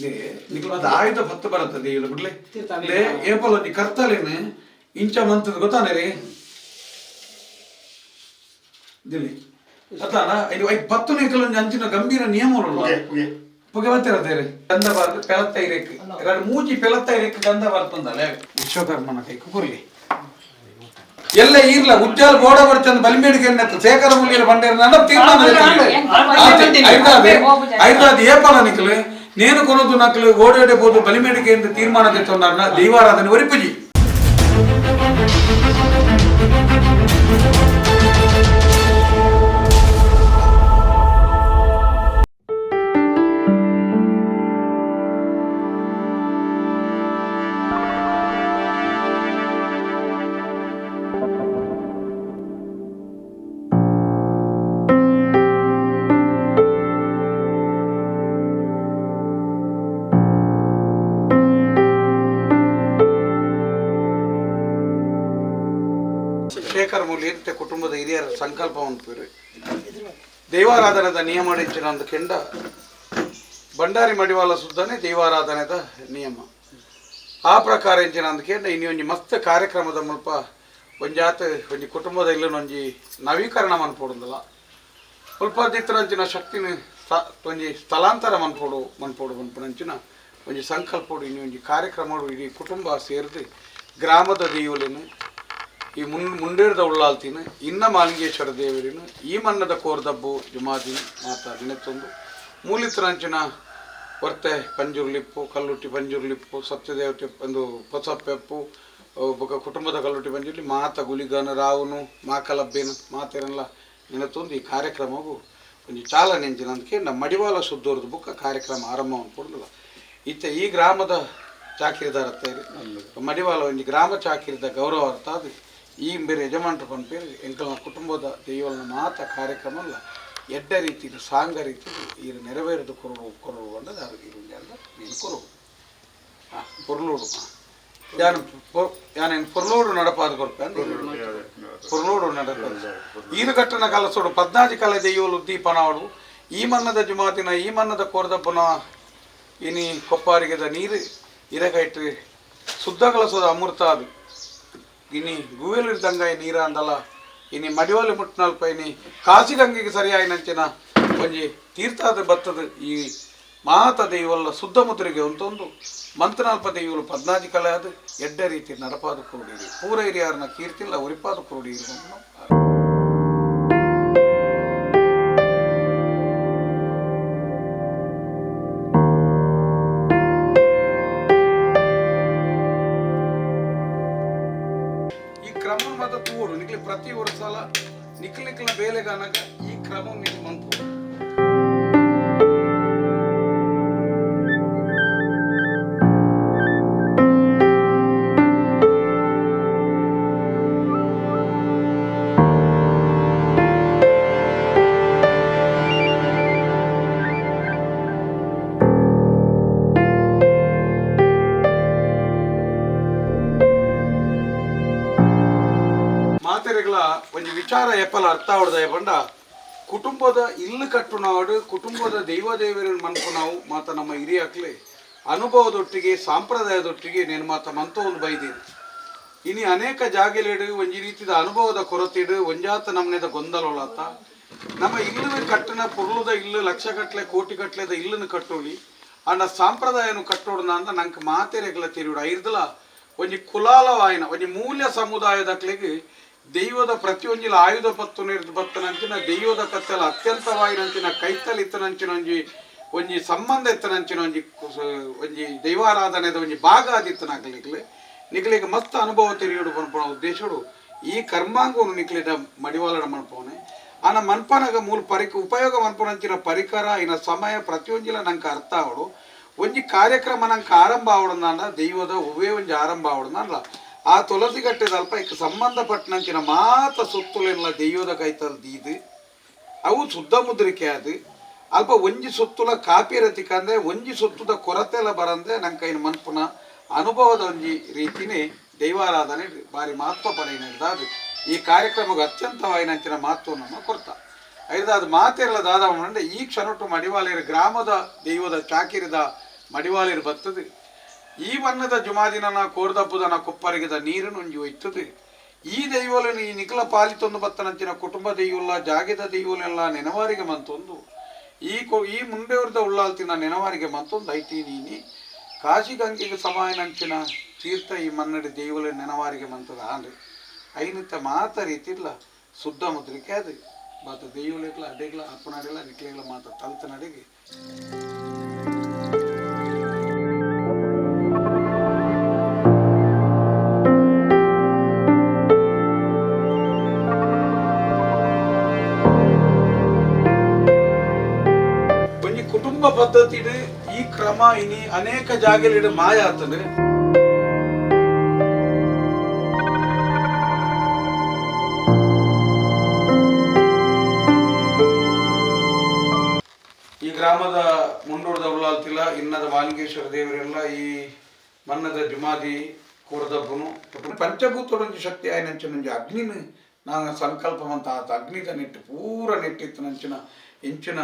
ಅದು ಆಯುಧ ಭತ್ತ ಬರುತ್ತದೆ ಈಗ ಬಿಡ್ಲೆ ಏಪಲ್ ಒಂಜಿ ಕರ್ತಲೇನು ಇಂಚ ಮಂತದ ಗೊತ್ತಾನೆ ರೀ ದಿಲ್ಲಿ ಅತಾನ ಇದು 10 ನಿಕಲ್ ಒಂಜಿ ಅಂಚಿನ ಗಂಭೀರ ನಿಯಮಗಳು ಪುಗೆ ಬರ್ತಿರತ್ತೇರಿ ಗಂಧ ಬಾರ್ದು ಪೆಳತ್ತೈರೆಕ್ ಎರಡು ಮೂಜಿ ಪೆಳತ್ತೈರೆಕ್ ಗಂಧ ಬರ್ತಂದಲ್ಲ ವಿಶ್ವಕರ್ಮನ ಕೈ ಕುರ್ಲಿ ಎಲ್ಲ ಇರ್ಲ ಉಜ್ಜಾಲ್ ಗೋಡ ಬರ್ಚಂದ ಬಲಿಮೇಡಿಗೆ ಶೇಖರ ಮುಲ್ಲಿಯರ ಬಂಡೇರ ತೀರ್ಮಾನ ಐದಾದ್ ಏಪಲ ನಿಕಲು నేను కొనదు నకలు ఓడేడే పోదు బలిమేడికి ఎంత తీర్మానం తెచ్చున్నారన్న దైవారాధన వరిపుజి ಶೇಖರ್ ಮುಲ್ಲಿ ಕುಟುಂಬದ ಹಿರಿಯರ ಸಂಕಲ್ಪವನ್ನು ಪೇರು ದೈವಾರಾಧನದ ನಿಯಮ ಒಂದು ಕೆಂಡ ಬಂಡಾರಿ ಮಡಿವಾಳ ಸುದ್ದಾನೆ ದೈವಾರಾಧನೆದ ನಿಯಮ ಆ ಪ್ರಕಾರ ಎಂಚಿನ ಅಂದ ಕೆಂಡ ಇನ್ನೊಂದು ಮಸ್ತ್ ಕಾರ್ಯಕ್ರಮದ ಮುಲ್ಪ ಒಂಜಾತ ಒಂಜಿ ಕುಟುಂಬದ ಇಲ್ಲೊಂಜಿ ನವೀಕರಣ ಮನ್ಪೋಡುದಲ್ಲ ಸ್ವಲ್ಪ ದಿತ್ತರಂಚಿನ ಶಕ್ತಿನ ಒಂಜಿ ಸ್ಥಳಾಂತರ ಮನ್ಪೋಡು ಮನ್ಪುನಂಚಿನ ಒಂಜಿ ಸಂಕಲ್ಪಡು ಇನ್ನೊಂದು ಕಾರ್ಯಕ್ರಮ ಇಡೀ ಕುಟುಂಬ ಸೇರಿದು ಗ್ರಾಮದ ದೇವಲಿನ ಈ ಮುಂಡೇರದ ಉಳ್ಳಾಲ್ತಿನ ಇನ್ನ ಮಾಲಿಂಗೇಶ್ವರ ದೇವರಿನ ಈ ಮನ್ನದ ಕೋರ್ದಬ್ಬು ಜುಮಾದಿನ ಮಾತಾಡಿನತ್ತೊಂದು ಮೂಲಿತರಂಚಿನ ವರ್ತೆ ಪಂಜುರ್ಲಿಪ್ಪು ಕಲ್ಲುಟ್ಟಿ ಪಂಜುರ್ಲಿಪ್ಪು ಸತ್ಯದೇವತೆ ಒಂದು ಪೊಸಪ್ಪೆಪ್ಪು ಬೊಕ ಕುಟುಂಬದ ಕಲ್ಲುಟ್ಟಿ ಪಂಜುರ್ಲಿ ಮಾತ ಗುಲಿಗನ ರಾವುನು ಮಾಕಲಬ್ಬೇನು ಮಾತೇನೆಲ್ಲ ನೆನತೊಂದು ಈ ಕಾರ್ಯಕ್ರಮವು ಒಂದು ಚಾಲನೆ ಎಂಜಿನ ಅಂದಕ್ಕೆ ನಮ್ಮ ಮಡಿವಾಳ ಸುದ್ದೋರ್ದು ಬುಕ್ಕ ಕಾರ್ಯಕ್ರಮ ಆರಂಭ ಅನ್ಕೊಡಲ್ಲ ಇತ್ತೆ ಈ ಗ್ರಾಮದ ಚಾಕಿರಿದಾರ ಮಡಿವಾಳ ಒಂದು ಗ್ರಾಮ ಚಾಕಿರಿದ ಗೌರವ ಅರ್ಥ ಅದು ಈ ಬೇರೆ ಯಜಮಾನ್ರು ಪನ್ಪೇರು ಎಂಕಲ್ನ ಕುಟುಂಬದ ದೈವನ ಮಾತ ಕಾರ್ಯಕ್ರಮ ಅಲ್ಲ ಎಡ್ಡ ರೀತಿಯ ಸಾಂಗ ರೀತಿಯಲ್ಲಿ ಇದು ನೆರವೇರಿದು ಕೊರಡು ಅನ್ನೋದು ಅದು ಇರುವುದೇ ಅಲ್ಲ ನೀನು ಕೊರಡು ಪೊರ್ಲೋಡು ಯಾನೇನು ಪೊರ್ಲೋಡು ನಡಪಾದ ಕೊಡ್ಪೆ ಅಂತ ಪೊರ್ಲೋಡು ನಡಪಾದ ಈರು ಕಟ್ಟನ ಕಲಸೋಡು 14 ಕಲೆ ದೈವಲು ಉದ್ದೀಪನಾಡು ಈ ಮನ್ನದ ಜುಮಾತಿನ ಈ ಮನ್ನದ ಕೋರ್ದಪ್ಪನ ಇನಿ ಕೊಪ್ಪಾರಿಗೆದ ನೀರು ಇರಗೈಟ್ರಿ ಶುದ್ಧ ಕಲಸೋದ ಅಮೃತ ಅದು ಇನಿ ಗೂವೆಲಿರ್ದಂಗಾಯಿ ನೀರ ಅಂದಲ್ಲ ಇನಿ ಮಡಿವಾಲಿ ಮುಟ್ನಲ್ಪ ಇನಿ ಕಾಸಿಗಂಗೆಗೆ ಸರಿಯಾಯಿನಂಚಿನ ಒಂಜಿ ತೀರ್ಥದ ಬತ್ತದ ಈ ಮಾತ ದೈವಲ್ಲ ಶುದ್ಧ ಮುದ್ರಿಗೆ ಒಂದೊಂದು ಮಂತ್ರನಾಲ್ಪ ದೈವಲು 14 ಕಲೆ ಅದು ಎಡ್ಡ ರೀತಿ ನಡಪಾದ ಕುರುಡೀರಿ ಪೂರ ಹಿರಿಯಾರನ ಕೀರ್ತಿಲ್ಲ ಉರಿಪಾದ ಕುರುಡೀರಿ ಕ್ರಮ ಮತ ತೂಡು ನಿಕ್ಲಿ ಪ್ರತಿ ವರ್ಷಲ ನಿಕ್ಲಿಕ್ಲ ಬೇಲೆಗಾನಾಗ ಈ ಕ್ರಮ ನಿಕ್ ಮನ್ಪು ಒಂದು ವಿಚಾರ ಎಪ್ಪಲ ಅರ್ಥ ಹೊಡೆದ ಬಂಡ ಕುಟುಂಬದ ಇಲ್ಲು ಕಟ್ಟುನಾಡು ಕುಟುಂಬದ ದೇವದೇವರನ್ನು ಮನ್ಪು ನಾವು ಮಾತ ನಮ್ಮ ಹಿರಿಯಕ್ಲೆ ಅನುಭವದೊಟ್ಟಿಗೆ ಸಾಂಪ್ರದಾಯದೊಟ್ಟಿಗೆ నేను ಮಾತ ಮಂತ ಒಂದು ಬೈದೀನಿ ಇನಿ ಅನೇಕ ಜಾಗೆಲೇಡು ಒಂಜಿ ರೀತಿದ ಅನುಭವದ ಕೊರತೆಡು ಒಂಜಾತ ನಮ್ಮನೆದ ಗೊಂದಲೊಳತ ನಮ್ಮ ಇಲ್ಲುನ ಕಟ್ಟನ ಪೊರ್ಲುದ ಇಲ್ಲು ಲಕ್ಷಗಟ್ಲೆ ಕೋಟಿಗಟ್ಲೆದ ಇಲ್ಲನ್ನು ಕಟ್ಟೋಳಿ ಅನ್ನ ಸಾಂಪ್ರದಾಯನು ಕಟ್ಟೋಡ್ನ ಅಂತ ನಂಗೆ ಮಾತೆರೆಗ್ಲ ತಿರುಡು ಐರ್ದಲ ಒಂಜಿ ಕುಲಾಲವಾಯಿನ ಒಂಜಿ ಮೂಲ್ಯ ಸಮುದಾಯದಕ್ಲೆಗೆ ದೈವದ ಪ್ರತಿಯೊಂಜಿಲ ಆಯುಧ ಪತ್ತು ಬತ್ತನಂಚಿನ ದೈವದ ಕತ್ತೆಲ ಅತ್ಯಂತವಾಯಿನಂಚಿನ ಕೈತಲ್ ಇತ್ತನಂಚಿನ ಒಂಜಿ ಸಂಬಂಧ ಇತ್ತನಂಚಿನ ಒಂಜಿ ದೈವಾರಾಧನೆದ ಒಂಜಿ ಭಾಗ ಆದಿತ್ತನಾಗ್ಲಿಕ್ಲೆ ನಿಕ್ಲಿಗೆ ಮಸ್ತ್ ಅನುಭವ ತೆರೆಯೋಡು ಮನ್ಪೋಣ ಉದ್ದೇಶಡು ಈ ಕರ್ಮಾಂಗವನ್ನು ನಿಕ್ಲಿದ ಮಡಿವಾಲಡ ಮನ್ಪೋನೆ ಆನ ಮನ್ಪನಾಗ ಮೂಲ ಉಪಯೋಗ ಮನ್ಪೋನಂಚಿನ ಪರಿಕರ ಇನ್ನ ಸಮಯ ಪ್ರತಿಯೊಂಜಿಲ ನಂಗೆ ಅರ್ಥ ಆವಡು ಒಂಜಿ ಕಾರ್ಯಕ್ರಮ ನಂಗೆ ಆರಂಭ ಆವಡನ ದೈವದ ಒವ್ವೇ ಒಂಜಿ ಆರಂಭ ಆವಡನಲ್ಲ ಆ ತುಳಸಿಗಟ್ಟೆದ ಅಲ್ಪ ಈಗ ಸಂಬಂಧಪಟ್ಟನಂಚಿನ ಮಾತ ಸುತ್ತುಲೆಲ್ಲ ದೈವದ ಕೈತಲ್ ದೀದು ಅವು ಶುದ್ಧ ಮುದ್ರಿಕೆ ಅದು ಅಲ್ಪ ಒಂಜಿ ಸುತ್ತುಲ ಕಾಪಿ ರತಿಕ ಅಂದ್ರೆ ಒಂಜಿ ಸುತ್ತದ ಕೊರತೆ ಎಲ್ಲ ಬರಂದ್ರೆ ನಂಗೆ ಕೈನ ಮನ್ಪುನ ಅನುಭವದ ಒಂಜಿ ರೀತಿನೇ ದೈವಾರಾಧನೆ ಭಾರಿ ಮಹತ್ವ ಪಡೆಯಿನದ ಅದು ಈ ಕಾರ್ಯಕ್ರಮಕ್ಕೆ ಅತ್ಯಂತವಾಯಿನಂಚಿನ ಮಹತ್ವ ನಮ್ಮ ಕೊಡ್ತ ಐದಾದ ಮಾತೆಲ್ಲ ದಾದ ಈ ಕ್ಷಣೊಟ್ಟು ಮಡಿವಾಲೆಯರ ಗ್ರಾಮದ ದೈವದ ಚಾಕಿರಿದ ಮಡಿವಾಳಿರು ಬರ್ತದೆ. ಈ ಬಣ್ಣದ ಜುಮಾದಿನನ ಕೋರ್ದಬ್ಬುದನ ಕೊಪ್ಪರಿಗದ ನೀರನ್ನು ಒಂಜಿ ಒಯ್ತದೆ. ಈ ದೈವೋಲನ್ನು ಈ ನಿಖಲ ಪಾಲಿತೊಂದು ಬತ್ತನಂಚಿನ ಕುಟುಂಬ ದೈವಲ್ಲ ಜಾಗೆದ ದೈವಲೆಲ್ಲ ನೆನವಾರಿಗೆ ಮಂತೊಂದು ಈ ಮುಂಡೆವರ್ದ ಉಳ್ಳಾಲ್ತಿನ ನೆನವಾರಿಗೆ ಮಂತೊಂದು ಐತಿ ನೀನಿ ಕಾಶಿ ಗಂಗೆಗೆ ಸಮಾಯನಂಚಿನ ತೀರ್ಥ ಈ ಮನ್ನಡಿ ದೈವಲ ನೆನವಾರಿಗೆ ಮಂತದ ಆಂಡ್ರೆ ಐನಿತ್ತ ಮಾತ ರೀತಿಲ್ಲ ಶುದ್ಧ ಮುದ್ರಿಕೆ ಅದು ಬಾತ ದೈವಲೆಗ್ಲ ಅಡೆಗ್ಲ ಅಪ್ಪನಡೆಲ್ಲ ನಿಕ್ಲೆಗ್ಲ ಮಾತ ತಲ್ತ ನಡೆಗೆ ಕುಟುಂಬ ಪದ್ಧತಿ ಈ ಕ್ರಮ ಇನಿ ಅನೇಕ ಜಾಗಲಿಡ ಮಾಯ ಆಗ್ತದೆ. ಈ ಗ್ರಾಮದ ಮುಂಡೋಡದ ಉಳ್ಳಾಲ್ತಿಲ್ಲ ಇನ್ನದ ವಾಲಿಂಗೇಶ್ವರ ದೇವರೆಲ್ಲ ಈ ಮನ್ನದ ಜುಮಾದಿ ಕೂರದಬ್ಬನು ಪಂಚಭೂತೊಡಂಜಿ ಶಕ್ತಿ ಆಯ್ನಂಚಿನ ಅಗ್ನಿನ ನಾನು ಸಂಕಲ್ಪವಂತ ಆತ ಅಗ್ನಿದ ನೆಟ್ಟು ಪೂರ ನೆಟ್ಟಿತ್ತು ನಂಚಿನ ಎಂಚಿನ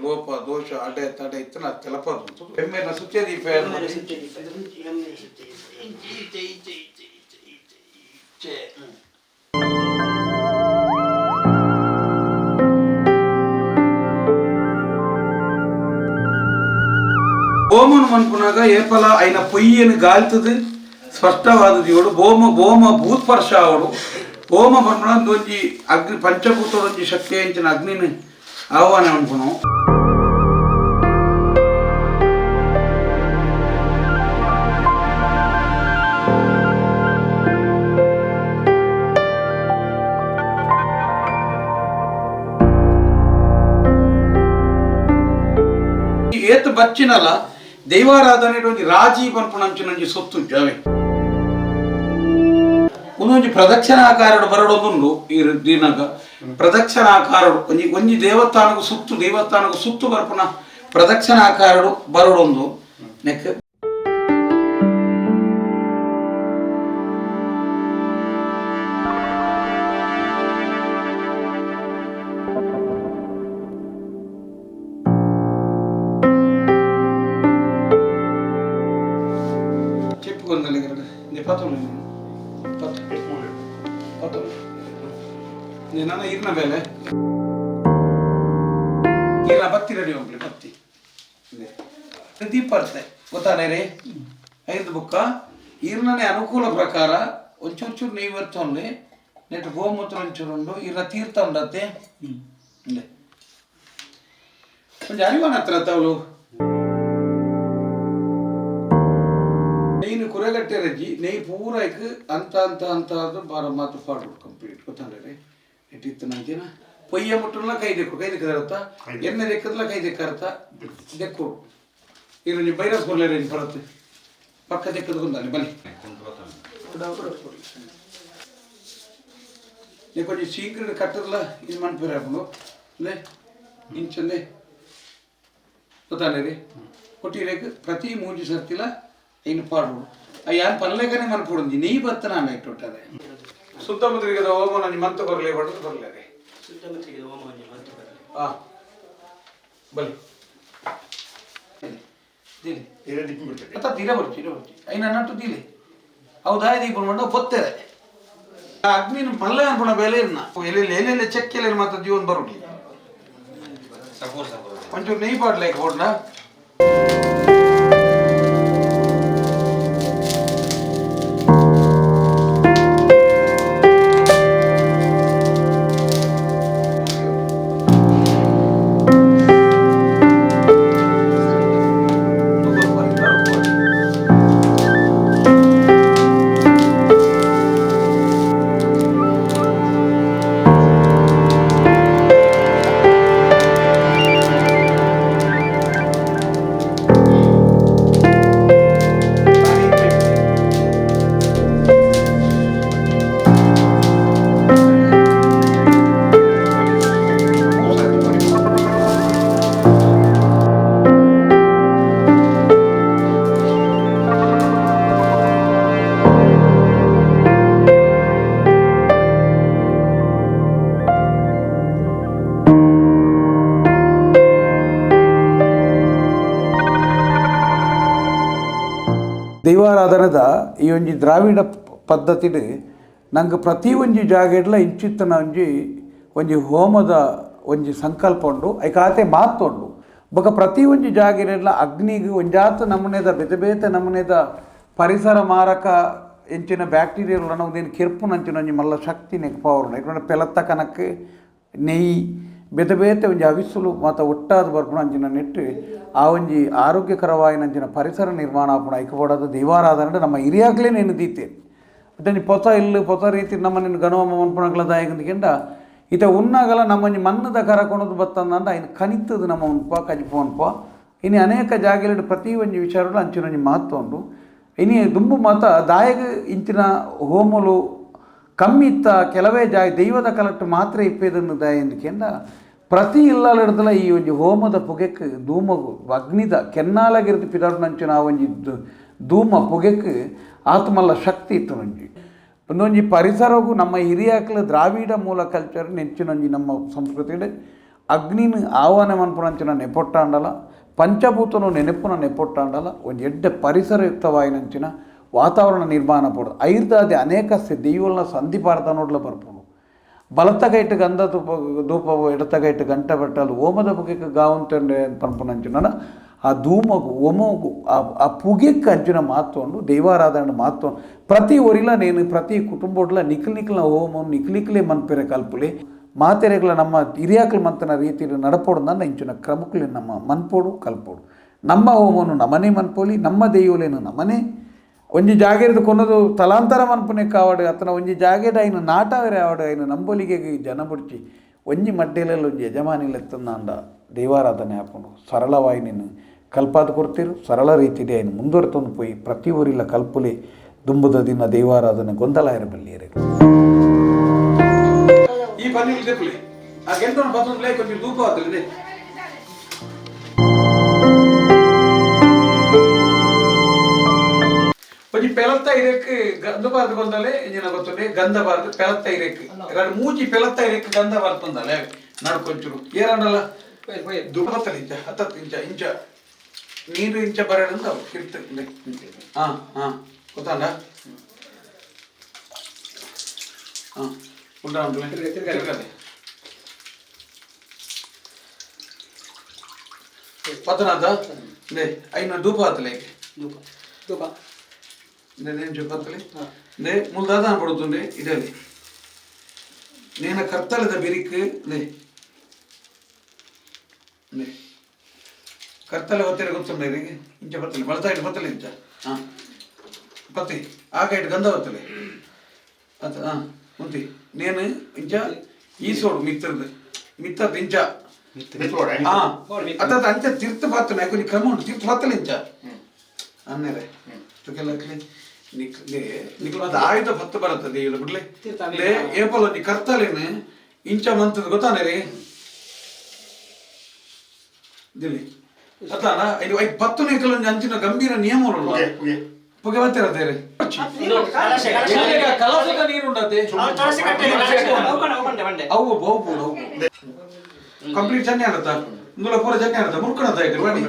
ಲೋಪ ದೋಷ ಅಡೆ ತಡೆ ಇತ್ತನ ತೆಲಪದು ಎಮ್ಮೆನ ಸುತ್ಯ ದೀಪ ಹೋಮನು ಮನ್ಪುನಾಗ ಏಪಲ ಐನ ಪೊಯ್ಯನು ಗಾಲ್ತದು ಸ್ಪಷ್ಟವಾದದ್ದು ಇವಳು ಭೋಮ ಭೂತ್ಪರ್ಶ ಅವಳು ಹೋಮ ಮನ್ಪುನ ಒಂಜಿ ಅಗ್ನಿ ಪಂಚಭೂತೊಂಜಿ ಶಕ್ತಿ ಎಂಚಿನ ಅಗ್ನಿನ ಆಹ್ವಾನ ಅನ್ಕೊನು ಏತ್ ಬಚ್ಚಿನಲ್ಲ ದೈವಾರಾಧನೆ ಒಂಜಿ ರಾಜಿ ಪನ್ಪುನಂಚಿನಂಜಿ ಸೊತ್ತು ಜವೆ ಒಂದೊಂಜಿ ಪ್ರದಕ್ಷಿಣಾಕಾರಡು ಬರಡೊಂದುಂಡು ಈ ದಿನಗ ಪ್ರದಕ್ಷಿಣಾಕಾರಡು ಒಂಜಿ ದೇವಸ್ಥಾನಗೂ ಸುತ್ತು ಬರ್ಪುನ ಪ್ರದಕ್ಷಿಣಾಕಾರಡು ಬರಡೊಂದು ನೆಕ್ ನನ್ನ ಈರ್ನ ಬೆಲೆ ಈರ್ನ ಬತ್ತಿ ರೆಡಿ ಹೋಗ್ಲಿ ಬತ್ತಿ ದೀಪ ಅರ್ತೆ ಗೊತ್ತಾನೆ ರೀ ಐದು ಬುಕ್ಕ ಈರ್ನೇ ಅನುಕೂಲ ಪ್ರಕಾರ ಒಂಚೂರು ನೀವು ಇರ್ತೊಂದು ನೆಟ್ಟು ಗೋಮೂತ್ರ ಒಂಚೂರುಂಡು ಈರ್ನ ತೀರ್ಥ ಉಂಡತ್ತೆ ಕೊಂಚ ಅರಿವಾನ ಹತ್ರ ಅವಳು ನೀನು ಕುರೆಗಟ್ಟೆ ರಜ್ಜಿ ನೆಯ್ ಪೂರೈಕ್ ಅಂತ ಬಾರ ಮಾತು ಪಾಡು ಕಂಪ್ಲೀಟ್ ಗೊತ್ತಾನೆ ರೀ ಇಟ್ಟಿತ್ತು ನಂಜಿನ ಪೊಯ್ಯ ಮುಟ್ಟಲ್ಲ ಕೈ ದಿಕ್ಕರತ್ತ ಎಣ್ಣೆ ದಿಕ್ಕದಲ್ಲ ಕೈ ದಿಕ್ಕರತ್ತ ದೆಕ್ಕು ಇರು ನೀವು ಬೈರಸ್ ಕೊಡ್ಲೇ ರೀ ಬರುತ್ತೆ ಪಕ್ಕ ದಿಕ್ಕದ ಕುಂದಾನೆ ಬನ್ನಿ ನೀವು ಕೊಂಚ ಶೀಘ್ರ ಕಟ್ಟದಲ್ಲ ಇದು ಮನ್ಪೇರ ಹಾಕೊಂಡು ಅಲ್ಲೇ ಇಂಚಂದೆ ಗೊತ್ತಾನೆ ರೀ ಕೊಟ್ಟಿರೇಕ್ ಪ್ರತಿ ಮೂಜಿ ಸರ್ತಿಲ್ಲ ಇನ್ನು ಪಾಡು ಯಾನ್ ಪಲ್ಲೆಗನೆ ಮನ್ಪುಡುಂದಿ ನೀ ಬತ್ತ ನಾನು ಇಟ್ಟುಟ್ಟದೆ ಸುತ್ತಮುತ್ತಲಿಗದ ಹೋಮ ನಂಜಿ ಮಂತ ಬರಲೇ ಬಡದು ಬರಲೇ ರೀ ಸುತ್ತಮುತ್ತಲಿಗದ ಹೋಮ ನಂಜಿ ಮಂತ ಬರಲೇ ಬಲಿ ತೀರ ಬರ್ತಿ ಐನ ನಟ್ಟು ದಿಲಿ ಹೌದಾಯ ದೀಪ ಮಂಡ ಪೊತ್ತೆದೆ ಅಗ್ನಿನ ಪಲ್ಲೆ ಅನ್ಪುಣ ಬೆಲೆ ಎಲ್ಲೆಲ್ಲ ಚೆಕ್ಕೆಲ್ಲ ಮಾತ್ರ ಜೀವನ ಬರುಡಿ ಒಂಚೂರು ನೆಯ್ ಪಾಡ್ಲೈಕ್ ಹೋಡ್ಲ ದೈವಾರಾಧನದ ಈ ಒಂಜಿ ದ್ರಾವಿಡ ಪದ್ಧತಿಡ್ ನಂಗೆ ಪ್ರತಿ ಒಂಜಿ ಜಾಗೆಡ್ಲ ಇಂಚಿತ್ತನ ಒಂಜಿ ಹೋಮದ ಒಂಜಿ ಸಂಕಲ್ಪ ಉಂಡು ಐಕಾತೆ ಮಾತುಂಡು ಬೊಕ ಪ್ರತಿ ಒಂಜಿ ಜಾಗೆಡ್ಲ ಅಗ್ನಿಗೆ ಒಂಜಾತ ನಮೂನೆದ ಬೇತೆ ಬೇತೆ ನಮೂನೆದ ಪರಿಸರ ಮಾರಕ ಎಂಚಿನ ಬ್ಯಾಕ್ಟೀರಿಯಾಗಳು ನಾವು ಕೆರ್ಪು ನಂಚಿನ ಒಂಜಿ ಮಲ್ಲ ಶಕ್ತಿ ನೆಕ್ ಪವರ್ ಯಾಕಂದ್ರೆ ಪೆಲತ್ತ ಕನಕ್ಕೆ ನೆಯ್ಯಿ ಬೇತೆ ಬೇತೆ ಒಂಜಿ ಅವಿಸುಲು ಮಾತ ಒಟ್ಟಾದ ಬರ್ಪುಣ ಅಂಚಿನ ನೆಟ್ಟು ಆ ಒಂಜಿ ಆರೋಗ್ಯಕರವಾಯಿನಂಚಿನ ಪರಿಸರ ನಿರ್ಮಾಣ ಆಪುಣ ಐಕ್ಯಪಡೋದು ದೈವಾರಾಧನೆ ನಮ್ಮ ಹಿರಿಯಾಗಲೇ ನೆನು ದೀತೆ ಮತ್ತೆ ಪೊತ ಇಲ್ಲು ಪೊತ ರೀತಿ ನಮ್ಮನ್ನು ಗಣವಮ್ಮ ಮನ್ಪುಣಗ್ಲದಾಯಕಂದ್ಕೆಂಡ ಈತ ಉನ್ನಾಗಲ ನಮ್ಮಂಜಿ ಮಣ್ಣದ ಕರ ಕೊಣದು ಬತ್ತಂದ ಐನು ಕನಿತದು ನಮ್ಮ ಉನ್ಪ ಕಜಿಪು ಅನ್ಪ ಇನ್ನು ಅನೇಕ ಜಾಗೆಲು ಪ್ರತಿ ಒಂಜಿ ವಿಚಾರಗಳು ಅಂಚಿನೊಂಜಿ ಮಹತ್ವ ಉಂಡು ಇನಿ ದುಂಬು ಮಾತ ದಾಯಗ ಇಂಚಿನ ಹೋಮಲು ಕಮ್ಮಿ ಇತ್ತ ಕೆಲವೇ ದೈವದ ಕಲೆಕ್ಟ್ ಮಾತ್ರ ಇಪ್ಪೇದನ್ನು ದಾಯ ಎಂದ್ಕೆಂಡ ಪ್ರತಿ ಇಲ್ಲಡದಲ್ಲ ಈ ಒಂಜಿ ಹೋಮದ ಪೊಗೆಕ್ ಧೂಮಗು ಅಗ್ನಿದ ಕೆನ್ನಾಲಗಿರ್ದು ಪಿದಾಡ್ನಂಚಿನ ಆ ಒಂಜಿ ಧೂಮ ಪೊಗೆಕ್ ಆತ್ಮಲ್ಲ ಶಕ್ತಿ ಇತ್ತು ಒಂಜಿ ಒಂದೊಂಜಿ ಪರಿಸರಗೂ ನಮ್ಮ ಹಿರಿಯಾಕಲ ದ್ರಾವಿಡ ಮೂಲ ಕಲ್ಚರ್ ನೆಂಚಿನೊಂಜಿ ನಮ್ಮ ಸಂಸ್ಕೃತಿಡ್ ಅಗ್ನಿನ ಆಹ್ವಾನ ಮನ್ಪುನಂಚಿನ ನೆಪೊಟ್ಟಾಂಡಲ ಪಂಚಭೂತನು ನೆನಪುನ ನೆಪೊಟ್ಟಾಂಡಲ ಒಂಜಿ ಎಡ್ಡೆ ಪರಿಸರಯುಕ್ತವಾಯಿನಂಚಿನ ವಾತಾವರಣ ನಿರ್ಮಾಣ ಪಡೋದು ಐರ್ದಾದೆ ಅನೇಕ ದೈವಲ್ನ ಸಂಧಿ ಪಾರ್ದ ನೋಡ್ಲ ಬರ್ಪುನು ಬಲತಗೈಟ್ ಗಂಧ ಧೂಪವು ಎಡತಗೈಟ್ ಗಂಟ ಬೆಟ್ಟಲು ಓಮದ ಪುಗೆಕ್ಕೆ ಗಾವಂತಂಡೆ ಪನ್ಪುನಂಚಿನ ಆ ಧೂಮಗು ಓಮಗು ಆ ಪುಗೆಕ್ಕೆ ಅಂಚಿನ ಮಾತೊಂಡು ದೈವಾರಾಧನೆ ಮಾತೊಂಡು ಪ್ರತಿ ಒರಿಲ ನೇನು ಪ್ರತಿ ಕುಟುಂಬಡ್ಲ ನಿಕ್ಲಿನ ಹೋಮನು ನಿಕ್ಲಿಕ್ಲೆ ಮನ್ಪೆರೆ ಕಲ್ಪುಲೆ ಮಾತೆರೆಗಳ ನಮ್ಮ ಹಿರಿಯಾಕಲು ಮಂತನ ರೀತಿಯಲ್ಲಿ ನಡಪೋಡು ನನ್ನ ಇಂಚಿನ ಕ್ರಮಕ್ಕಲೆ ನಮ್ಮ ಮನ್ಪೋಡು ಕಲ್ಪೋಡು ನಮ್ಮ ಹೋಮನು ನಮ್ಮನೆ ಮನ್ಪೋಲಿ ನಮ್ಮ ದೈವಲೇನು ನಮ್ಮನೆ ಒಂಜಿ ಜಾಗೇರ್ದು ಕೊನ್ನದು ತಲಾಂತರ ಮನ್ಪುನೆ ಕಾವಡು ಅತನ ಒಂಜಿ ಜಾಗೇಡ ಐನು ನಾಟವರೆ ಆವಡು ಐನು ನಂಬೋಲಿಗೆ ಜನ ಬುಡ್ಚಿ ಒಂಜಿ ಮಡ್ಡೆಲೆಲ್ಲ ಒಂಜಿ ಯಜಮಾನಿಲೆತ್ತಂದ ದೈವಾರಾಧನೆ ಹಾಕೊಂಡು ಸರಳವಾಗಿ ನೀನು ಕಲ್ಪಾದ ಕೊಡ್ತೀರು ಸರಳ ರೀತಿದೆ ಐನು ಮುಂದುವರೆತಂದು ಪೋಯಿ ಪ್ರತಿ ಊರಿಲ್ಲ ಕಲ್ಪುಲೆ ದುಂಬುದ ದಿನ ದೈವಾರಾಧನೆ ಗೊಂದಲ ಇರಬಲ್ಲಿಯರೆ ಈ ಬನ್ನಿ ಆ ಗೆಂಟು ಬತ್ತೊಂದು ಕೊಂಚ ಧೂಪ ಆಗ್ತದೆ కొంచెం పెళత్త ఇరెక్కు గంధ బారదు కొందలే ఇంజిన గొత్తుండే గంధ బారదు పెళత్త ఇరెక్కు రెండు మూచి పెళత్త ఇరెక్కు గంధ బారుతుందలే నడు కొంచెం ఏరండల దుపత్తలు ఇంచ నీరు ఇంచ బరడంద కిర్తుండే ಗೊತ್ತಾಂಡ ఉంటా తిరగలే పతనాద నే అయిన ధూప అతలేకి ధూప నేను చెప్పలే నే ముల్దాదా పడుతుండే ఇదే నేను కర్తలದ ಬಿರಿಕ್ ನೇ ನೇ ಕರ್ತಲ ಹೊತ್ತಿರ ಗೊತ್ತುಂಡೆ ಇಂಚ ಬತ್ತಲೆ ಬಳತಾಯಿಟ್ಟು ಬತ್ತಲೆ ಇಂಚ ಪತ್ತಿ ಆಕೈಟ್ ಗಂಧ ಬತ್ತಲೆ ಅತ ಮುಂತಿ నేను ಇಂಚ ಈಸೋಡು ಮಿತ್ತದ ಇಂಚ ಅತ ಅಂಚ ತೀರ್ಥ ಪಾತ್ರ ನಾಯಕು ನಿ ಕ್ರಮ ಉಂಟು ತೀರ್ಥ ಪಾತ್ರಲೆ ಇಂಚ ಅನ್ನೇರೆ ತುಕೆಲ್ಲಕ್ಲಿ ನಿಕ್ಲದ ಆಯುಧ ಭತ್ತ ಬರುತ್ತದೆ ಇವಳು ಬಿಡ್ಲೆ ಏಪಲ್ ನೀ ಕರ್ತಲೇನು ಇಂಚ ಮಂತದ ಗೊತ್ತಾನೆ ರೀ ದಿಲ್ಲಿ ಅತಾನ ಇದು ಐದು ಭತ್ತು ನಿಕ್ಲೊಂದು ಅಂಚಿನ ಗಂಭೀರ ನಿಯಮಗಳು ಪೊಗೆ ಬರ್ತಿರತ್ತೆ ರೀ ಕಲಸದ ನೀರು ಉಂಡತೆ ಅವು ಬಹುಪೂಡ ಕಂಪ್ಲೀಟ್ ಜನ್ಯ ಆಡತ್ತ ಇಂದುಲ ಪೂರ ಜನ್ಯ ಆಡತ್ತ ಮುರ್ಕಣದ ಐತೆ ಬಾಡಿ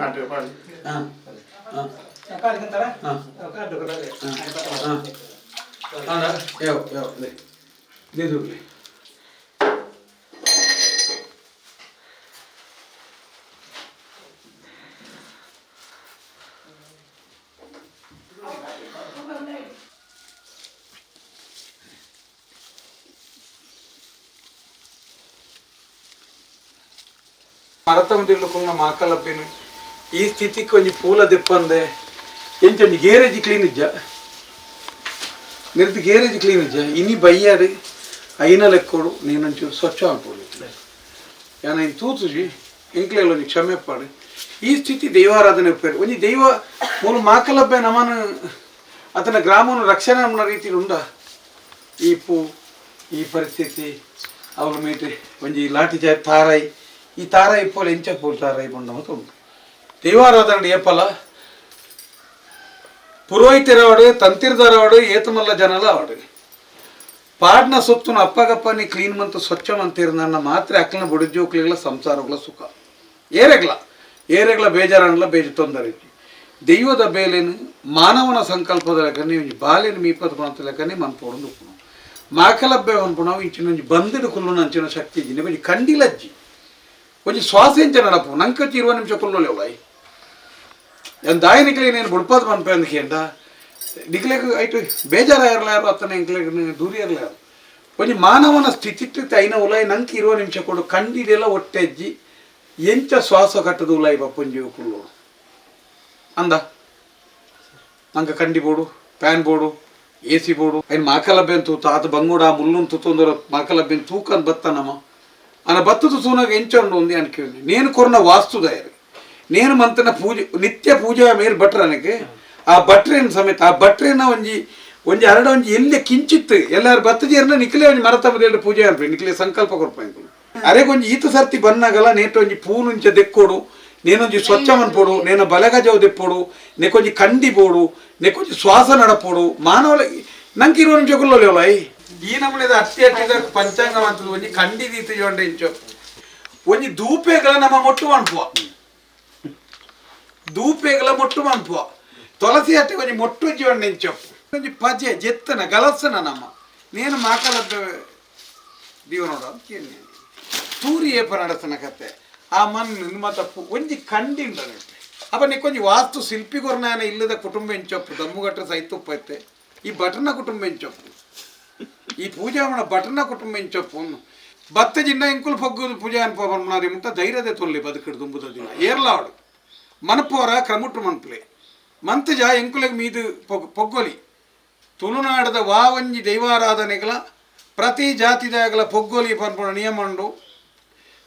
ಮರತ ಮುಂದಿಲ್ಲ ಮಾಕಲಪ್ಪೇನು ಈ ಸ್ಥಿತಿ ಕೊಂಚ ಪೂಲ ದಿಪ್ಪಂದೆ ಎಂಚಂಡಿ ಗೇರೇಜ್ ಕ್ಲೀನ್ ಇಜ್ಜ ನಿರ್ದು ಗೇರೇಜ್ ಕ್ಲೀನ್ ಇಜ್ಜ ಇನಿ ಬಯ್ಯಾಡು ಐನ ಲೆಕ್ಕೋಡು ನೀನಂಚೂರು ಸ್ವಚ್ಛ ಆಗ್ಬೋದು ಯಾನ ಇನ್ನು ತೂತುಜಿ ಇಂಕ್ಲೆಲ್ಲ ಒಂಜಿ ಕ್ಷಮೆ ಪಾಡು ಈ ಸ್ಥಿತಿ ದೈವಾರಾಧನೆ ಉಪ್ಪೇರು ಒಂಜಿ ದೈವ ಮೂಲ ಮಾಕಲಪ್ಪೆ ನಮನ ಅತನ ಗ್ರಾಮವನ್ನು ರಕ್ಷಣೆ ಅನ್ನೋ ರೀತಿಲಿ ಉಂಡ ಈ ಪೂ ಈ ಪರಿಸ್ಥಿತಿ ಅವಳ ಮೀಟೆ ಒಂಜಿ ಲಾಠಿ ಜಾಯ್ ತಾರಾಯಿ ಈ ತಾರಾಯಿ ಪೋಲೆ ಎಂಚ ಪೋಲ್ ತಾರಾಯಿ ಬಂದ ಮತ್ತು ಉಂಟು ದೈವಾರಾಧನೆ ಏಪಲ್ಲ ಪುರೋಹಿತರವಾಡು ತಂತಿರ್ದಾರವಾಡು ಏತಮಲ್ಲ ಜನಲ ಆವಾಡು ಪಾಡ್ನ ಸೊತ್ತುನ ಅಪ್ಪಗಪ್ಪನಿ ಕ್ಲೀನ್ ಮಂತು ಸ್ವಚ್ಛ ಮಂತಿರ್ನ ಮಾತ್ರ ಅಕ್ಲನ ಬುಡಿಜೋಕ್ಲಿಗಳ ಸಂಸಾರಗಳ ಸುಖ ಏರೆಗ್ಲ ಬೇಜಾರನ್ಲ ಬೇಜ ತೊಂದರೆ ದೈವದ ಬೇಲೆನು ಮಾನವನ ಸಂಕಲ್ಪದ ಲೆಕ್ಕನೆ ಒಂಜಿ ಬಾಲೆನು ಮೀಪದ ಪಣತ ಲೆಕ್ಕನೆ ಮನ್ಪೋಡು ಉಪ್ಪುನು ಮಾಕಲಬ್ಬೆ ಅನ್ಪುಣವು ಇಂಚಿನ ಒಂಜಿ ಬಂದಿಡು ಕುಲ್ಲು ಅಂಚಿನ ಶಕ್ತಿ ಇಜ್ಜಿನ ಒಂಜಿ ಕಂಡಿಲಜ್ಜಿ ಒಂಜಿ ಶ್ವಾಸೆಂಚ ನಡಪು ನಂಕಚ್ಚಿ 20 ನಿಮಿಷ ಕುಲ್ಲೋಲೆವಲಾಯ್ en daai nikle nenu bulpad manpen kenda nikle aitu ಬೇಜಾರಾಯರ್ಲ ಯಾರು ಅತ್ತನೆ ಇಂಕ್ಲೆ ದೂರಿಯರ್ಲ ಯಾರು ಒಂಜಿ ಮಾನವನ ಸ್ಥಿತಿತ್ತು ತೈನ ಉಲಾಯಿ ನಂಗೆ 20 ನಿಮಿಷ ಕೊಡು ಕಂಡಿದೆಲ್ಲ ಒಟ್ಟೆಜ್ಜಿ ಎಂಚ ಶ್ವಾಸ ಕಟ್ಟದು ಉಲಾಯಿ ಬಪ್ಪುಂಜಿ ಕುಲ್ಲು ಅಂದ ನಂಗೆ ಕಂಡಿ ಬೋಡು ಪ್ಯಾನ್ ಬೋಡು AC ಬೋಡು ಐನ್ ಮಾಕಲಬ್ಬೆನ್ ತೂತ ಆತ ಬಂಗುಡ ಮುಲ್ಲುನ್ ತುತ್ತೊಂದರ ಮಾಕಲಬ್ಬೆನ್ ತೂಕನ್ ಬತ್ತನಮ್ಮ ಅನ ಬತ್ತದ ಸೂನಾಗ ಎಂಚಂಡು ఉంది ಅನ್ಕೇಳಿ నేను ಕೊರ್ನ ವಾಸ್ತುದಯರು నేను ಮಂತನ ಪೂಜೆ ನಿತ್ಯ ಪೂಜಾ ಮೇಲ್ ಭಟ್ರನಕ್ಕೆ ಆ ಭಟ್ರೇನ ಸಮೇತ ಆ ಭಟ್ರೇನ ಒಂಜಿ ಅರಡ ಒಂಜಿ ಎಲ್ಲೆ ಕಿಂಚಿತ್ತು ಎಲ್ಲಾರು ಬತ್ತಜೇರ್ನ ನಿಕ್ಲೆ ಒಂಜಿ ಮರತಮದ ಪೂಜೆ ಅನ್ಪಿ ನಿಕ್ಲೆ ಸಂಕಲ್ಪ ಕೊರ್ಪಾಯ್ತು ಅರೆ ಒಂಜಿ ಈತ ಸರ್ತಿ ಬನ್ನಾಗಲ್ಲ ನೇಟು ಒಂಜಿ ಪೂನುಂಚ ದೆಕ್ಕೋಡು నేనొంచి స్వచ్ఛమనిపోడు నేను బలగజవు తెప్పుడు నేకొంచి కండి పోడు నేకొంచి శ్వాస నడపోడు మానవుల ನಂಗೆ 20 ನಿಮಿಷ ಕೊಲ್ಲೋಲೆವಲಾಯ್ ಈ ನಮ್ಮನೆದ ಅಟ್ಟಿ ಅಟ್ಟಿದ ಪಂಚಾಂಗ ಮಂತ್ರ ಒಂಜಿ ಕಂಡಿ ದೀತ ಜೊಂಡೆ ಇಂಚು ಒಂಜಿ ಧೂಪೆಗಳ ನಮ್ಮ ಮೊಟ್ಟು ಅನ್ಪುವ ಧೂಪೆಗಳ ಮೊಟ್ಟು ಅನ್ಪುವ ತುಳಸಿ ಅಟ್ಟೆ ಒಂಜಿ ಮೊಟ್ಟು ಜೊಂಡೆ ಇಂಚು ಒಂಜಿ ಪಜೆ ಜೆತ್ತನ ಗಲಸನ ನಮ್ಮ ನೇನು ಮಾಕಲದ್ದ ದೀವ ನೋಡ ತೂರಿ ಏಪ ನಡೆಸನ ಕತೆ ಆ ಮಣ್ಣು ಮತ್ತ ಒಂಜಿ ಕಂಡಿಂಡನೆ ಅಪ್ಪ ನಿಕ್ಕೊಂಜಿ ವಾಸ್ತು ಶಿಲ್ಪಿಗೊರ್ನಾಯನ ಇಲ್ಲದ ಕುಟುಂಬ ಎಂಚೊಪ್ಪು ದಮ್ಮುಗಟ್ಟ ಸೈತುಪ್ಪೈತೆ ಈ ಭಟನ ಕುಟುಂಬ ಎಂಚೊಪ್ಪು ಈ ಪೂಜೆ ಮಾಡ ಭಟನ ಕುಟುಂಬ ಎಂಚೊಪ್ಪು ಬತ್ತ ಜಿನ್ನ ಎಂಕುಲು ಪೊಗ್ಗುದು ಪೂಜೆ ಅನ್ಪೋಬನ್ನಾರಿ ಮುಟ್ಟ ಧೈರ್ಯದೆ ತೊಲ್ಲಿ ಬದುಕಿಡು ದುಂಬುದ ದಿನ ಏರ್ಲಾವಡು ಮನಪೋರ ಕ್ರಮುಟ್ಟು ಮನ್ಪುಲೆ ಮಂತಜ ಎಂಕುಲೆಗೆ ಮೀದು ಪೊಗ್ಗೊಲಿ ತುಳುನಾಡದ ವಾವಂಜಿ ದೈವಾರಾಧನೆಗಳ ಪ್ರತಿ ಜಾತಿದಾಗಲ ಪೊಗ್ಗೊಲಿ ಪನ್ಪುಣ ನಿಯಮಂಡು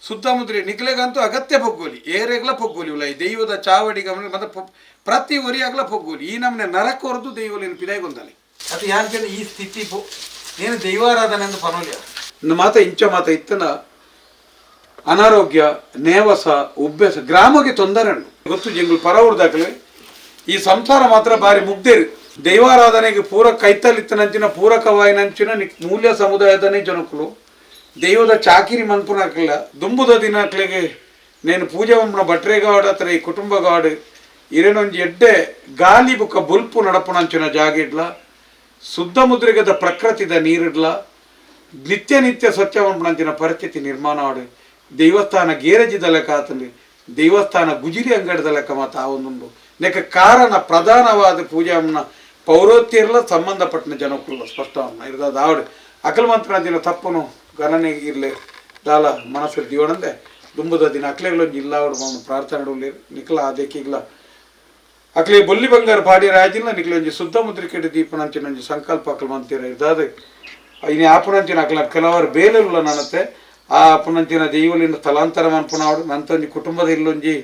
ಸುತ್ತಮುತ್ತಲಿ ನಿಕ್ಲೆಗಂತೂ ಅಗತ್ಯ ಪೊಗ್ಗೋಲಿ ಏರೆಗ್ಲ ಪೊಗ್ಗೋಲಿ ಉಲಾಯಿ ದೈವದ ಚಾವಡಿ ಗಮನ ಮತ್ತೆ ಪ್ರತಿ ಒರಿಯಾಗ್ಲ ಪೊಗ್ಗೋಲಿ ಈ ನಮ್ಮನೆ ನರಕ ಹೊರದು ದೈವಲಿನ ಪಿದಾಯ್ಗೊಂದಲಿ ಅದು ಯಾಕೆ ಈ ಸ್ಥಿತಿ ಏನು ದೈವಾರಾಧನೆ ಅಂತ ಪನೋಲಿ ಮಾತ ಇಂಚ ಮಾತ ಇತ್ತನ ಅನಾರೋಗ್ಯ ನೇವಸ ಉಬ್ಬೆಸ ಗ್ರಾಮಕ್ಕೆ ತೊಂದರೆ ಉಂಟು ಗೊತ್ತು ಜಂಗುಲು ಪರ ಉಡ್ದಾಕಲೆ ಈ ಸಂಸಾರ ಮಾತ್ರ ಬಾರಿ ಮುಗ್ದೇರು ದೈವಾರಾಧನೆಗೆ ಪೂರಕ ಕೈತಲಿತ್ತನಂಚಿನ ಪೂರಕವಾಯಿನಂಚಿನ ಮೂಲ್ಯ ಸಮುದಾಯದನೇ ಜನಕ್ಕಳು ದೈವದ ಚಾಕಿರಿ ಮನ್ಪುನಾಕಲ್ಲ ದುಂಬುದ ದಿನಕ್ಲೆಗೆ నేను ಪೂಜೆ ಮಮ್ಮನ ಭಟ್ರೇಗಾಡು ಹತ್ರ ಈ ಕುಟುಂಬಗಾಡು ಇರೇನೊಂಜಿ ಎಡ್ಡೆ ಗಾಲಿ ಬುಕ್ಕ ಬುಲ್ಪು ನಡಪುನಂಚಿನ ಜಾಗಿಡ್ಲ ಶುದ್ಧ ಮುದ್ರಿಗದ ಪ್ರಕೃತಿದ ನೀರಿಡ್ಲ ನಿತ್ಯ ನಿತ್ಯ ಸ್ವಚ್ಛ ಮನ್ಪುನಂಚಿನ ಪರಿಸ್ಥಿತಿ ನಿರ್ಮಾಣ ಆಡು ದೇವಸ್ಥಾನ ಗೇರಜಿದ ಲೆಕ್ಕ ಆತಂದು ದೇವಸ್ಥಾನ ಗುಜಿರಿ ಅಂಗಡದ ಲೆಕ್ಕ ಮಾತ ಆ ಒಂದುಂಡು ನೆಕ್ಕ ಕಾರಣ ಪ್ರಧಾನವಾದ ಪೂಜೆ ಮಮ್ಮನ ಪೌರೋತ್ಯರ್ಲ ಸಂಬಂಧಪಟ್ಟ ಜನಕ್ಕಲ್ಲ ಸ್ಪಷ್ಟವನ್ನ ಇರ್ದಾದ ಆವಡು ಅಕಲ್ ಮಂತ್ರ ದಿನ ತಪ್ಪನು ಗಣನೆ ಇರಲಿ ದಾಲ ಮನಸ್ಸು ದಿವಣಂದೆ ದುಂಬುದ ದಿನ ಅಕ್ಲೆಗಳೊಂದು ಇಲ್ಲ ಅವ್ರು ಪ್ರಾರ್ಥನೆ ಉಳ್ಳೇರು ನಿಕ್ಲ ಅದಕ್ಕಿಗ್ಲ ಅಕ್ಲೆ ಬೊಲ್ಲಿ ಬಂಗಾರ ಪಾಡಿ ರಾಜಿಲ್ಲ ನಿಕ್ಲೊಂಜಿ ಶುದ್ಧ ಮುದ್ರಿಕೆಡೆ ದೀಪನಂಚಿನೊಂಜಿ ಸಂಕಲ್ಪ ಅಕಲ್ ಮಂತಿರ ಇದಾದ ಇನ್ನು ಆಪುನಂಚಿನ ಅಕ್ಲ ಕೆಲವರು ಬೇಲೆಲ್ಲ ನನ್ನತ್ತೆ ಆ ಆಪುನಂಚಿನ ದೈವಲಿಂದ ತಲಾಂತರ ಮನ್ಪುನಾಡು ನಂತೊಂಜಿ ಕುಟುಂಬದ ಇಲ್ಲೊಂಜಿ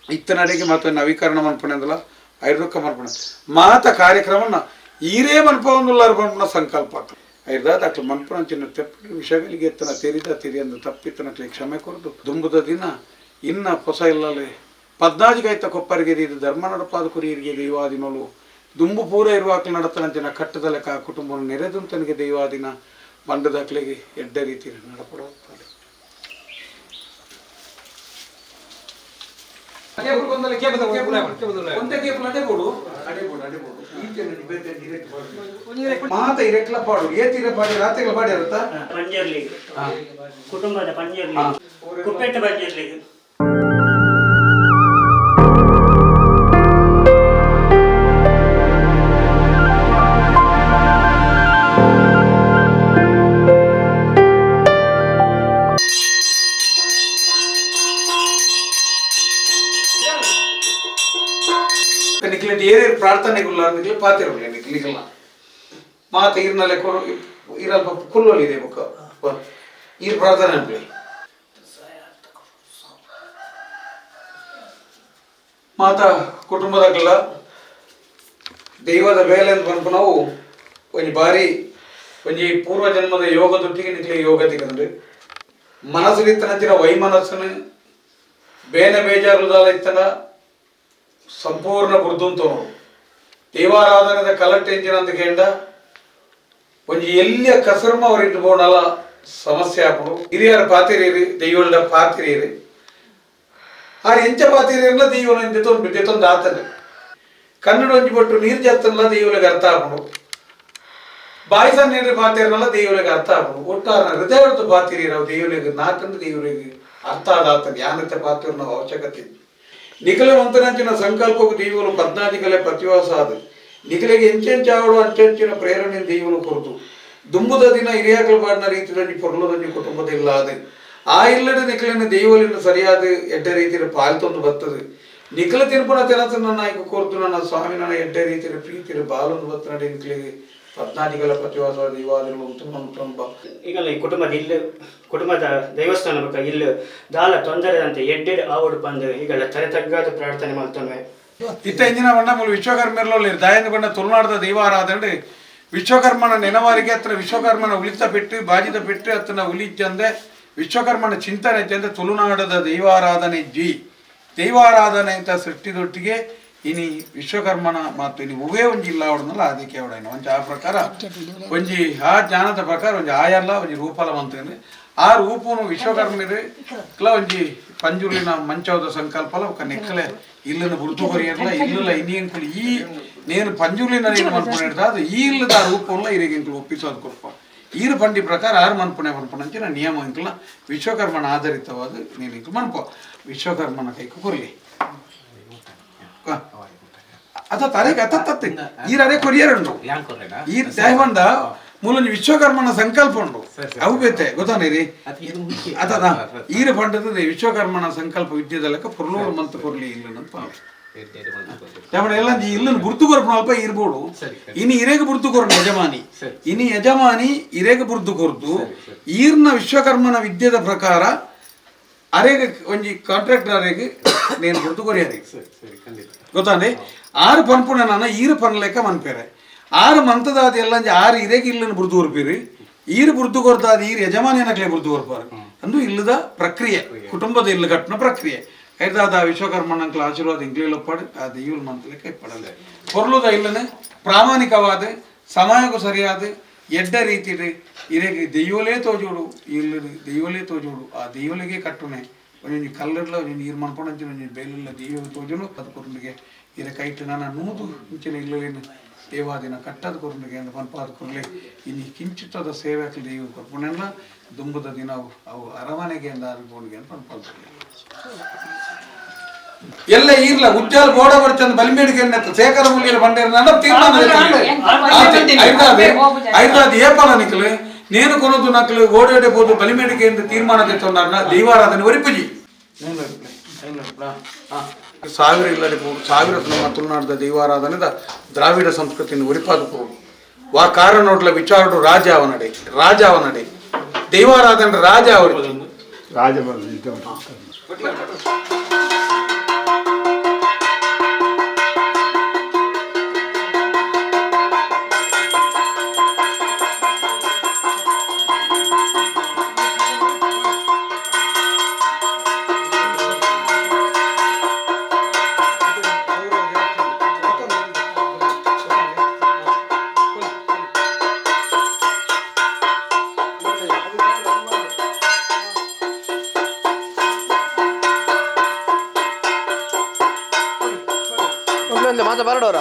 ಇತ್ತನಡೆಗೆ ಮತ್ತೊಂದು ನವೀಕರಣ ಮನ್ಪುಣೆ ಅಂದಲ್ಲ ಐದೊಕ್ಕ ಮನ್ಪುಣ ಮಾತ ಕಾರ್ಯಕ್ರಮನ ಈರೇ ಮನ್ಪೊಂದುಲ್ಲಾರು ಮನ್ಪುಣ ಸಂಕಲ್ಪ ಐದಾದ ಅಕ್ಲ ಮನ್ಪುನಂಚಿನ ತೆಪ್ಪ ವಿಷಯಗಳಿಗೆ ಎತ್ತನ ತೆರಿ ಅಂದು ತಪ್ಪಿತ್ತನಕ್ಲೆ ಕ್ಷಮೆ ಕೊರದು ದುಂಬುದ ದಿನ ಇನ್ನ ಹೊಸ ಇಲ್ಲಲೆ 14 ಕೊಪ್ಪರಿಗೆ ಇದು ಧರ್ಮ ನಡಪಾದ ಕುರಿಯರಿಗೆ ದೈವಾದಿನೋಳು ದುಂಬು ಪೂರ ಇರುವಾಕ್ಲ ನಡತನಂಚಿನ ಕಟ್ಟದ ಲೆಕ್ಕ ಆ ಕುಟುಂಬ ನೆರೆದುಂತನಿಗೆ ದೈವಾದಿನ ಬಂಡದಾಕ್ಲೆಗೆ ಎಡ್ಡ ರೀತಿ ನಡಪಡೋ ಮಾತ ಇರೆಕ್ಲ ಪಾಡು ಏತಿರ ಪಾಡಿ ರಾತ್ರಿಗಳ ಪಾಡಿ ಇರುತ್ತಾ ಪಂಜರ್ಲಿಗೆ ಕುಟುಂಬದ ಪಂಜರ್ಲಿಗೆ ಕುಪ್ಪೆಟ್ಟ ಪಂಜರ್ಲಿಗೆ ಏನೇನು ಪ್ರಾರ್ಥನೆಗುಲ್ಲ ನಿಕ್ಲೆ ಪಾತಿರಲ್ಲ ನಿಕ್ಲಿಗಲ್ಲ ಮಾತ ಇರ್ನಲ್ಲೇ ಇರಲ್ಪ ಕುಲ್ಲೊಲಿದೆ ಬುಕ್ಕ ಈರ್ ಪ್ರಾರ್ಥನೆ ಅನ್ಲಿ ಮಾತ ಕುಟುಂಬದಾಗಲ್ಲ ದೈವದ ಬೇಲೆ ಅಂತ ಬಂದ್ಕು ನಾವು ಒಂಜಿ ಬಾರಿ ಒಂಜಿ ಪೂರ್ವ ಜನ್ಮದ ಯೋಗದೊಟ್ಟಿಗೆ ನಿಕ್ಲೆ ಯೋಗ ತಿಕ್ಕಂದ್ರೆ ಮನಸ್ಸಿನಿತ್ತನಂಚಿನ ವೈಮನಸ್ಸನ್ನು ಬೇನೆ ಬೇಜಾರುದಾಲ ಇತ್ತನ ಸಂಪೂರ್ಣ ಬುರ್ದುಂತವನು ದೇವಾರಾಧನದ ಕಲೆಕ್ಟ್ ಎಂಜಿನ ಅಂತ ಕೇಂದ ಒಂಜಿ ಎಲ್ಲಿಯ ಕಸರ್ಮ ಅವರಿಟ್ಟು ಬೋಡಲ್ಲ ಸಮಸ್ಯೆ ಹಾಕೊಂಡು ಹಿರಿಯರ ಪಾತಿರೀರಿ ದೈವದ ಪಾತಿರೀರಿ ಆ ಎಂಚ ಪಾತಿರಿಯಲ್ಲ ದೈವನ ದೆತೊಂದು ಆತನೆ ಕನ್ನಡ ಒಂಜಿ ಬಟ್ಟು ನೀರು ಜತ್ತನಲ್ಲ ದೇವಲಿಗೆ ಅರ್ಥ ಆಗ್ಬಿಡು ಬಾಯ್ಸ ನೀರು ಪಾತಿರನಲ್ಲ ದೇವಲಿಗೆ ಅರ್ಥ ಆಗ್ಬಿಡು ಒಟ್ಟಾರ ಹೃದಯದ ಪಾತಿರಿ ನಾವು ದೇವಲಿಗೆ ನಾಲ್ಕಂದು ದೇವಲಿಗೆ ಅರ್ಥ ಆದಾತನ ಯಾನತೆ ಪಾತ್ರ ನಾವು ಅವಶ್ಯಕತೆ ನಿಖಲ ಮಂತನಂಚಿನ ಸಂಕಲ್ಪವು ದೇವರು 14 ಕಲೆ ಪ್ರತಿವಾಸ ಅದು ನಿಖಲಿಗೆ ಎಂಚೆಂಚಾವಡು ಅಂಚೆಂಚಿನ ಪ್ರೇರಣೆ ದೇವರು ಕೊರತು ದುಂಬುದ ದಿನ ಹಿರಿಯಾಕಲು ಪಾಡಿನ ರೀತಿಯಲ್ಲಿ ಪೊರ್ಲುದಂಜಿ ಕುಟುಂಬದ ಇಲ್ಲ ಅದು ಆ ಇಲ್ಲದ ನಿಖಲಿನ ದೇವಲಿನ ಸರಿಯಾದ ಎಡ್ಡ ರೀತಿಯ ಪಾಲ್ತೊಂದು ಬರ್ತದೆ ನಿಖಲ ತಿರುಪಣ ತೆನಸನ್ನ ನಾಯಕ ಕೊರತು ನನ್ನ ಸ್ವಾಮಿ ನನ್ನ ಎಡ್ಡ ರೀತಿಯ ಪ್ರೀತಿಯ ಬಾಲೊಂದು ಬತ್ತ ನಡೆ ನಿಖಲಿಗೆ 14 ಕಲೆ ಪ್ರತಿವಾಸ ದೈವಾದಿಗಳು ತುಂಬ ಈಗಲ್ಲ ಈ ಕುಟುಂಬದ ದೇವಸ್ಥಾನ ಬಗ್ಗೆ ಇಲ್ಲಿ ದಾಲ ತೊಂದರೆ ಅಂತ ಎಡ್ಡೆಡ್ ಆವಡು ಬಂದು ಈಗಲ್ಲ ತಲೆ ತಗ್ಗಾದ ಪ್ರಾರ್ಥನೆ ಮಾಡ್ತವೆ ಇತ್ತ ಇಂಜಿನ ಬಣ್ಣ ಮೂಲ ವಿಶ್ವಕರ್ಮರ್ಲೋ ದಾಯಂದು ಬಣ್ಣ ತುಳುನಾಡದ ದೈವಾರಾಧನೆ ವಿಶ್ವಕರ್ಮನ ನೆನವಾರಿಗೆ ಹತ್ರ ವಿಶ್ವಕರ್ಮನ ಉಳಿತ ಬಿಟ್ಟು ಬಾಜಿದ ಬಿಟ್ಟು ಹತ್ತನ ಉಳಿತಂದೆ ವಿಶ್ವಕರ್ಮನ ಚಿಂತನೆ ಚಂದ ತುಳುನಾಡದ ದೈವಾರಾಧನೆ ದೈವಾರಾಧನೆ ಅಂತ ಸೃಷ್ಟಿದೊಟ್ಟಿಗೆ ಇನಿ ವಿಶ್ವಕರ್ಮನ ಮತ್ತು ಇನಿ ಉವೇ ಒಂಜಿ ಇಲ್ಲ ಅವಡನಲ್ಲ ಅದಕ್ಕೆ ಅವಡೇನು ಒಂಜಿ ಆ ಪ್ರಕಾರ ಒಂಜಿ ಆ ಜ್ಞಾನದ ಪ್ರಕಾರ ಒಂಜಿ ಆಯಲ್ಲ ಒಂಜಿ ರೂಪಲ ಮಂತೇನೆ ಆ ರೂಪನು ವಿಶ್ವಕರ್ಮರು ಇಕ್ಲ ಒಂಜಿ ಪಂಜುಲಿನ ಮಂಚವದ ಸಂಕಲ್ಪಲ ఒక ನೆಕ್ಕಲೆ ಇಲ್ಲನ ಬುರ್ತು ಕೊರಿಯರ್ಲ ಇಲ್ಲಲ್ಲ ಇನ್ನೇನು ಈ ನೇನು ಪಂಜುಲಿನ ಏನು ಮನ್ಪುಣಿಡ್ದ ಅದು ಈ ಇಲ್ಲದ ಆ ರೂಪವನ್ನ ಇರಿಗಿಂಕಲು ಒಪ್ಪಿಸೋದು ಕೊರಪ ಈರು ಪಂಡಿ ಪ್ರಕಾರ ಆರು ಮನ್ಪುಣಂಚಿನ ನಿಯಮ ಇಂಕಲ ವಿಶ್ವಕರ್ಮನ ಆಧಾರಿತವಾದ ನೀನು ಇಂಕಲು ಮನ್ಪು ವಿಶ್ವಕರ್ಮನ ಕೈಕು ಕೊರಲಿ ಅತ ತಲೆಗೆ ಅತ್ತತ್ತೆ ಈರೇ ಕೊರಿಯರ್ ಉಂಡು ಈ ದೇವಂದ ಮೂಲೊಂಜಿ ವಿಶ್ವಕರ್ಮನ ಸಂಕಲ್ಪ ಉಂಡು ಅವು ಬೇತೆ ಗೊತ್ತಾನೇರಿ ಅತದ ಈರ ಪಂಡದ ವಿಶ್ವಕರ್ಮನ ಸಂಕಲ್ಪ ವಿದ್ಯೆದ ಲೆಕ್ಕ ಪೊರ್ಲೂರು ಮಂತ್ ಕೊರ್ಲಿ ಇಲ್ಲನಂತ ಎಲ್ಲ ಇಲ್ಲನ್ನು ಬುರ್ತು ಕೊರಪು ಅಲ್ಪ ಇರ್ಬೋದು ಇನ್ನು ಇರೇಗ ಬುರ್ತು ಕೊರಡು ಯಜಮಾನಿ ಇನ್ನು ಯಜಮಾನಿ ಇರೇಗ ಬುರ್ತು ಕೊರ್ದು ಈರ್ನ ವಿಶ್ವಕರ್ಮನ ವಿದ್ಯೆದ ಪ್ರಕಾರ ಅರೆಗೆ ಒಂಜಿ ಕಾಂಟ್ರಾಕ್ಟರ್ ಅರೆಗೆ ನೇನು ಬುರ್ತು ಕೊರಿಯರಿ ಗೊತ್ತಾಂಡೆ ಆರು ಪನ್ಪುಣ ನಾನು ಈರು ಪನ್ ಲೆಕ್ಕ ಮನ್ಪೇರೆ ಆರು ಮಂತದಾದ ಎಲ್ಲ ಆರು ಇರೇಗೆ ಇಲ್ಲನ್ನು ಬುರ್ದು ಕೊರ್ಪೀರಿ ಈರು ಬುರ್ದು ಕೊರ್ದಾದ ಈರು ಯಜಮಾನಿಯನಕ್ಲೆ ಬುರ್ದು ಕೊರ್ಪಾರು ಅಂದು ಇಲ್ಲದ ಪ್ರಕ್ರಿಯೆ ಕುಟುಂಬದ ಇಲ್ಲ ಕಟ್ಟಿನ ಪ್ರಕ್ರಿಯೆ ಐದಾದ ವಿಶ್ವಕರ್ಮನಂಕ್ಲ ಆಶೀರ್ವಾದ ಇಂಗ್ಲಿಲೊಪ್ಪಾಡು ಆ ದೈವಲ್ ಮಂತ್ ಲೆಕ್ಕ ಇಪ್ಪಡಲ್ಲ ಪೊರ್ಲುದ ಇಲ್ಲನೆ ಪ್ರಾಮಾಣಿಕವಾದ ಸಮಯಕ್ಕೂ ಸರಿಯಾದ ಎಡ್ಡ ರೀತಿ ಇರೇಗೆ ದೈವಲೇ ತೋಜೋಡು ಇಲ್ಲದು ದೈವಲೇ ತೋಜೋಡು ಆ ದೈವಲಿಗೆ ಕಟ್ಟುನೆ ಒಂಜೊಂಜಿ ಕಲ್ಲರ್ಲ ಒಂಜೊಂಜಿ ನೀರು ಮನ್ಪೊಂಡು ಒಂಜೊಂಜಿ ಬೇಲೆಲ್ಲ ದೈವ ತೋಜನು ಅದು ಕೊರಲಿಗೆ ಇರ ಕೈಟ್ ನಾನು ನೂದು ಇಂಚಿನ ಇಲ್ಲವೇನು ದೇವಾದಿನ ಕಟ್ಟದ ಕೊರಲಿಗೆ ಅಂತ ಪನ್ಪಾದ ಕೊರಲಿ ಇನ್ನು ಕಿಂಚಿತ್ತದ ಸೇವೆ ಹಾಕಲಿ ದೈವ ಕೊರ್ಪುಣೆಲ್ಲ ದುಂಬುದ ದಿನ ಅವು ಅರಮನೆಗೆ ಅಂತ ಅನ್ಕೊಂಡ್ಗೆ ಅಂತ ಪನ್ಪಾದ ಎಲ್ಲ ಇರ್ಲ ಉಜ್ಜಾಲ ಗೋಡ ಬರ್ಚಂದ ಬಲಿಮೇಡಿಗೆ ಶೇಖರ ಮುಲ್ಲಿಯರ ಬಂಡೇರ ತೀರ್ಮಾನ ಐದಾದ ಏಪಲ ನಿಕ್ಲು ನೇನು ಕೊನದು ನಕ್ಲು ಓಡಾಡೆ ಬೋದು ಬಲಿಮೇಡಿಗೆ ಅಂತ ತೀರ್ಮಾನ ತೆತ್ತೊಂಡ ದೈವಾರಾಧನೆ ಒರಿಪುಜಿ ಸಾವಿರ ಇಲ್ಲದೆ ಸಾವಿರ ನಮ್ಮ ತುಳುನಾಡದ ದೈವಾರಾಧನೆದ ದ್ರಾವಿಡ ಸಂಸ್ಕೃತಿಯನ್ನು ಒರಿಪಾದು ವಾ ಕಾರಣೋಡ್ಲ ವಿಚಾರಡು ರಾಜ ಅವನಡೆ ದೈವಾರಾಧನೆ ರಾಜ ಅವರು ರಾಜ ಮಾತ ಬರಡೋರ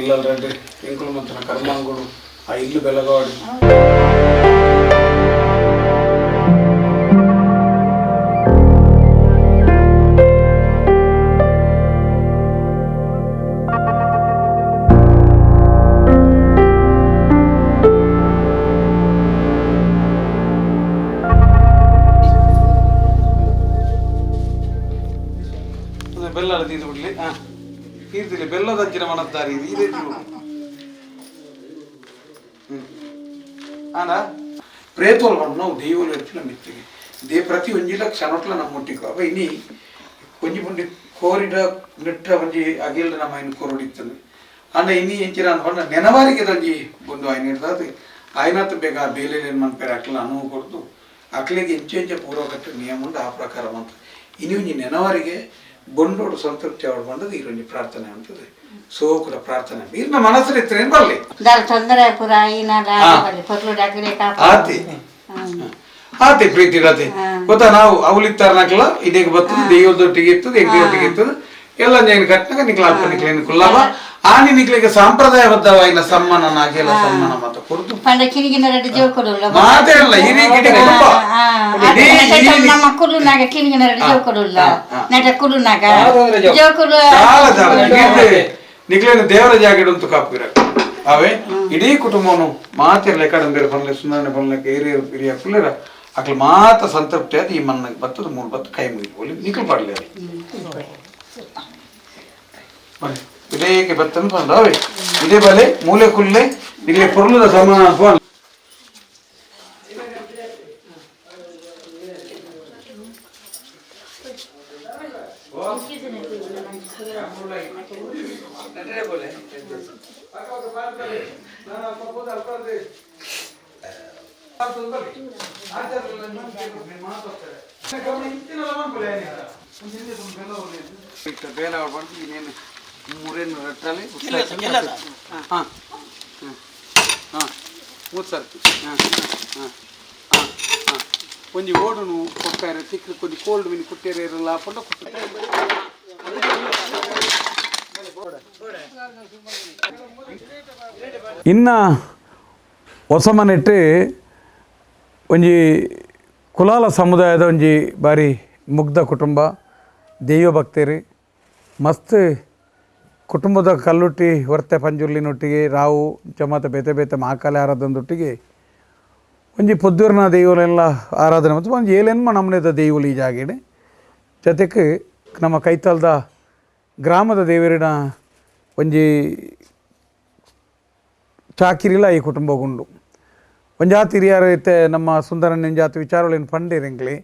ಇಲ್ಲಲ್ಲ ರೆಡ್ಡಿ ಎಂಕುಲು ಮಂತನ ಕರ್ಮಾಂಗುಡು ಆ ಇಲ್ಲು ಬೆಳಗಾಡಿ ಬೆಲ್ಲ ತೀರ್ದು ಬಿಡ್ಲಿ ತೀರ್ತಿಲಿ ಬೆಲ್ಲದ ಹಂಚಿನ ಮನದ್ದಾರಿ ಇದೇ ಆನ ಪ್ರೇತೋಲ್ ನಾವು ದೈವಲು ಹೆಚ್ಚಿನ ಮಿತ್ತಿಗೆ ದೇ ಪ್ರತಿ ಒಂಜಿಲ ಕ್ಷಣಟ್ಲ ನಮ್ಮ ಮುಟ್ಟಿಕೋ ಅವ ಇನಿ ಒಂಜಿ ಪುಂಡಿ ಕೋರಿಡ ನೆಟ್ಟ ಒಂಜಿ ಅಗಿಲ್ದ ನಮ್ಮ ಇನ್ನು ಕೊರಡಿತ್ತನು ಅಂಡ ಇನಿ ಎಂಚಿನ ಅಂದ್ಕೊಂಡ ನೆನವಾರಿಗೆ ದಂಜಿ ಬಂದು ಆಯ್ನ ಹಿಡ್ದಾದ ಆಯ್ನತ್ತು ಬೇಗ ಬೇಲೆ ಮನ್ಪೇರೆ ಅಕ್ಲ ಅನುವು ಕೊಡ್ದು ಅಕ್ಲಿಗೆ ಎಂಚೆ ಪೂರ್ವಕಟ್ಟ ನಿಯಮ ಉಂಡು ಆ ಪ್ರಕಾರ ಅಂತ ಇನಿ ಒಂಜಿ ನೆನವಾರಿಗೆ ಬೊಂಡೋಡು ಸಂತೃಪ್ತಿ ಅವಳು ಬಂದದ್ದು ಈರೊಂದು ಪ್ರಾರ್ಥನೆ ಅಂತದೆ ಸೋಕುಲ ಪ್ರಾರ್ಥನೆ ಈರ್ನ ಮನಸ್ಸಲ್ಲಿ ಇತ್ತೇನು ಬರಲಿ ತೊಂದರೆ ಪುರ ಆತಿ ಆತಿ ಪ್ರೀತಿ ಇರತ್ತೆ ಗೊತ್ತಾ ನಾವು ಅವಲಿತ್ತಾರನಕ್ಲ ಇದೀಗ ಬರ್ತದೆ ದೈವದೊಟ್ಟಿಗೆ ಇರ್ತದೆ ಎಗ್ಗಿಯೊಟ್ಟಿಗೆ ಇರ್ತದೆ ಎಲ್ಲ ನೀನು ಕಟ್ಟಿನಾಗ ನಿಕ್ಲ ಅಲ್ಪ ನಿಕ್ಲೇನು ಕುಲ್ಲವ ಆನಿ ನಿಕ್ಲಿಗೆ ಸಾಂಪ್ರದಾಯಬದ್ಧವಾಗಿನ ಸಮ್ಮಾನ ನಾಗೆಲ್ಲ ಸಮ್ಮಾನ ಮಾತ ಕೊಡ್ತು ಮಾತೇನಲ್ಲ ಹಿರಿ ಗಿಡಿ ಕುಟುಂಬ ನಮ್ಮ ಕುಲುನಾಗ ಕಿನಿಗಿನ ರೆಡ್ಡಿ ಜೋಕೊಡುಲ್ಲ ನಟ ಕುಲುನಾಗ ನಿಕ್ಲೇನು ದೇವರ ಜಾಗಿಡು ಅಂತ ಕಾಪಿರ ಅವೇ ಇಡೀ ಕುಟುಂಬನು ಮಾತಿರ್ಲ ಕಡಂಬೇರೆ ಬರಲಿ ಸುಂದರನೆ ಬರಲಿಕ್ಕೆ ಹಿರಿಯ ಕುಲ್ಲಿರ ಅಕ್ಲ ಮಾತ ಸಂತೃಪ್ತಿ ಆದ ಈ ಮಣ್ಣಿಗೆ ಬತ್ತದ ಮೂರು ಬತ್ತು ಕೈ ಮುಗಿದು ನಿಕ್ಲು ಪಡಲಿ ಅದು ಇದೇಕೆ ಬತ್ತನ್ನು ಬಂದು ಅವೇ ಇದೇ ಬಲೆ ಮೂಲೆ ಕುಲ್ಲೆ ಇಲ್ಲಿ ಪೊರ್ಲದ ಸಮಾನ ಫೋನ್ ಬೇಲ ಬಂದು ಇನ್ನೇನು ಮೂರೇನು ರಟ್ಟಾಲಿ ಹಾಂ ಹಾಂ ಮೂರು ಸರ್ತಿ ಹಾಂ ಹಾಂ ಹಾಂ ಹಾಂ ಒಂಜಿ ಓಡುನು ಕೊಟ್ಟಾರೆ ತಿಕ್ಕ ಕೊಂಚ ಕೋಲ್ಡ್ ಮೀನು ಕುಟ್ಟೇರೆ ಇರಲ್ಲ ಪಂಡ ಇನ್ನ ಹೊಸ ಮನೆಟ್ಟು ಒಂಜಿ ಕುಲಾಲ ಸಮುದಾಯದ ಒಂಜಿ ಬಾರಿ ಮುಗ್ಧ ಕುಟುಂಬ ದೈವ ಭಕ್ತರು ಮಸ್ತ್ ಕುಟುಂಬದ ಕಲ್ಲುಟ್ಟಿ ಹೊರತೆ ಪಂಜುರ್ಲಿನೊಟ್ಟಿಗೆ ರಾವು ಚಮತ ಬೇತೆ ಬೇತೆ ಮಹಾಕಾಲಿ ಆರಾಧನದೊಟ್ಟಿಗೆ ಒಂಜಿ ಪೊದ್ದೂರಿನ ದೈವಲೆಲ್ಲ ಆರಾಧನೆ ಮತ್ತು ಒಂಜಿ ಏಲೆನ್ಮ ನಮ್ಮನೆದ ದೈವಲು ಈ ಜಾಗೆಡೆ ಜೊತೆಗೆ ನಮ್ಮ ಕೈತಲ್ದ ಗ್ರಾಮದ ದೇವರಿನ ಒಂಜಿ ಚಾಕಿರಿಲ ಈ ಕುಟುಂಬಗುಂಡು ಒಂಜಾತಿ ಹಿರಿಯರು ಐತೆ ನಮ್ಮ ಸುಂದರನ ಜಾತಿ ವಿಚಾರಗಳೇನು ಪಂಡೇರಿಂಗ್ಲಿ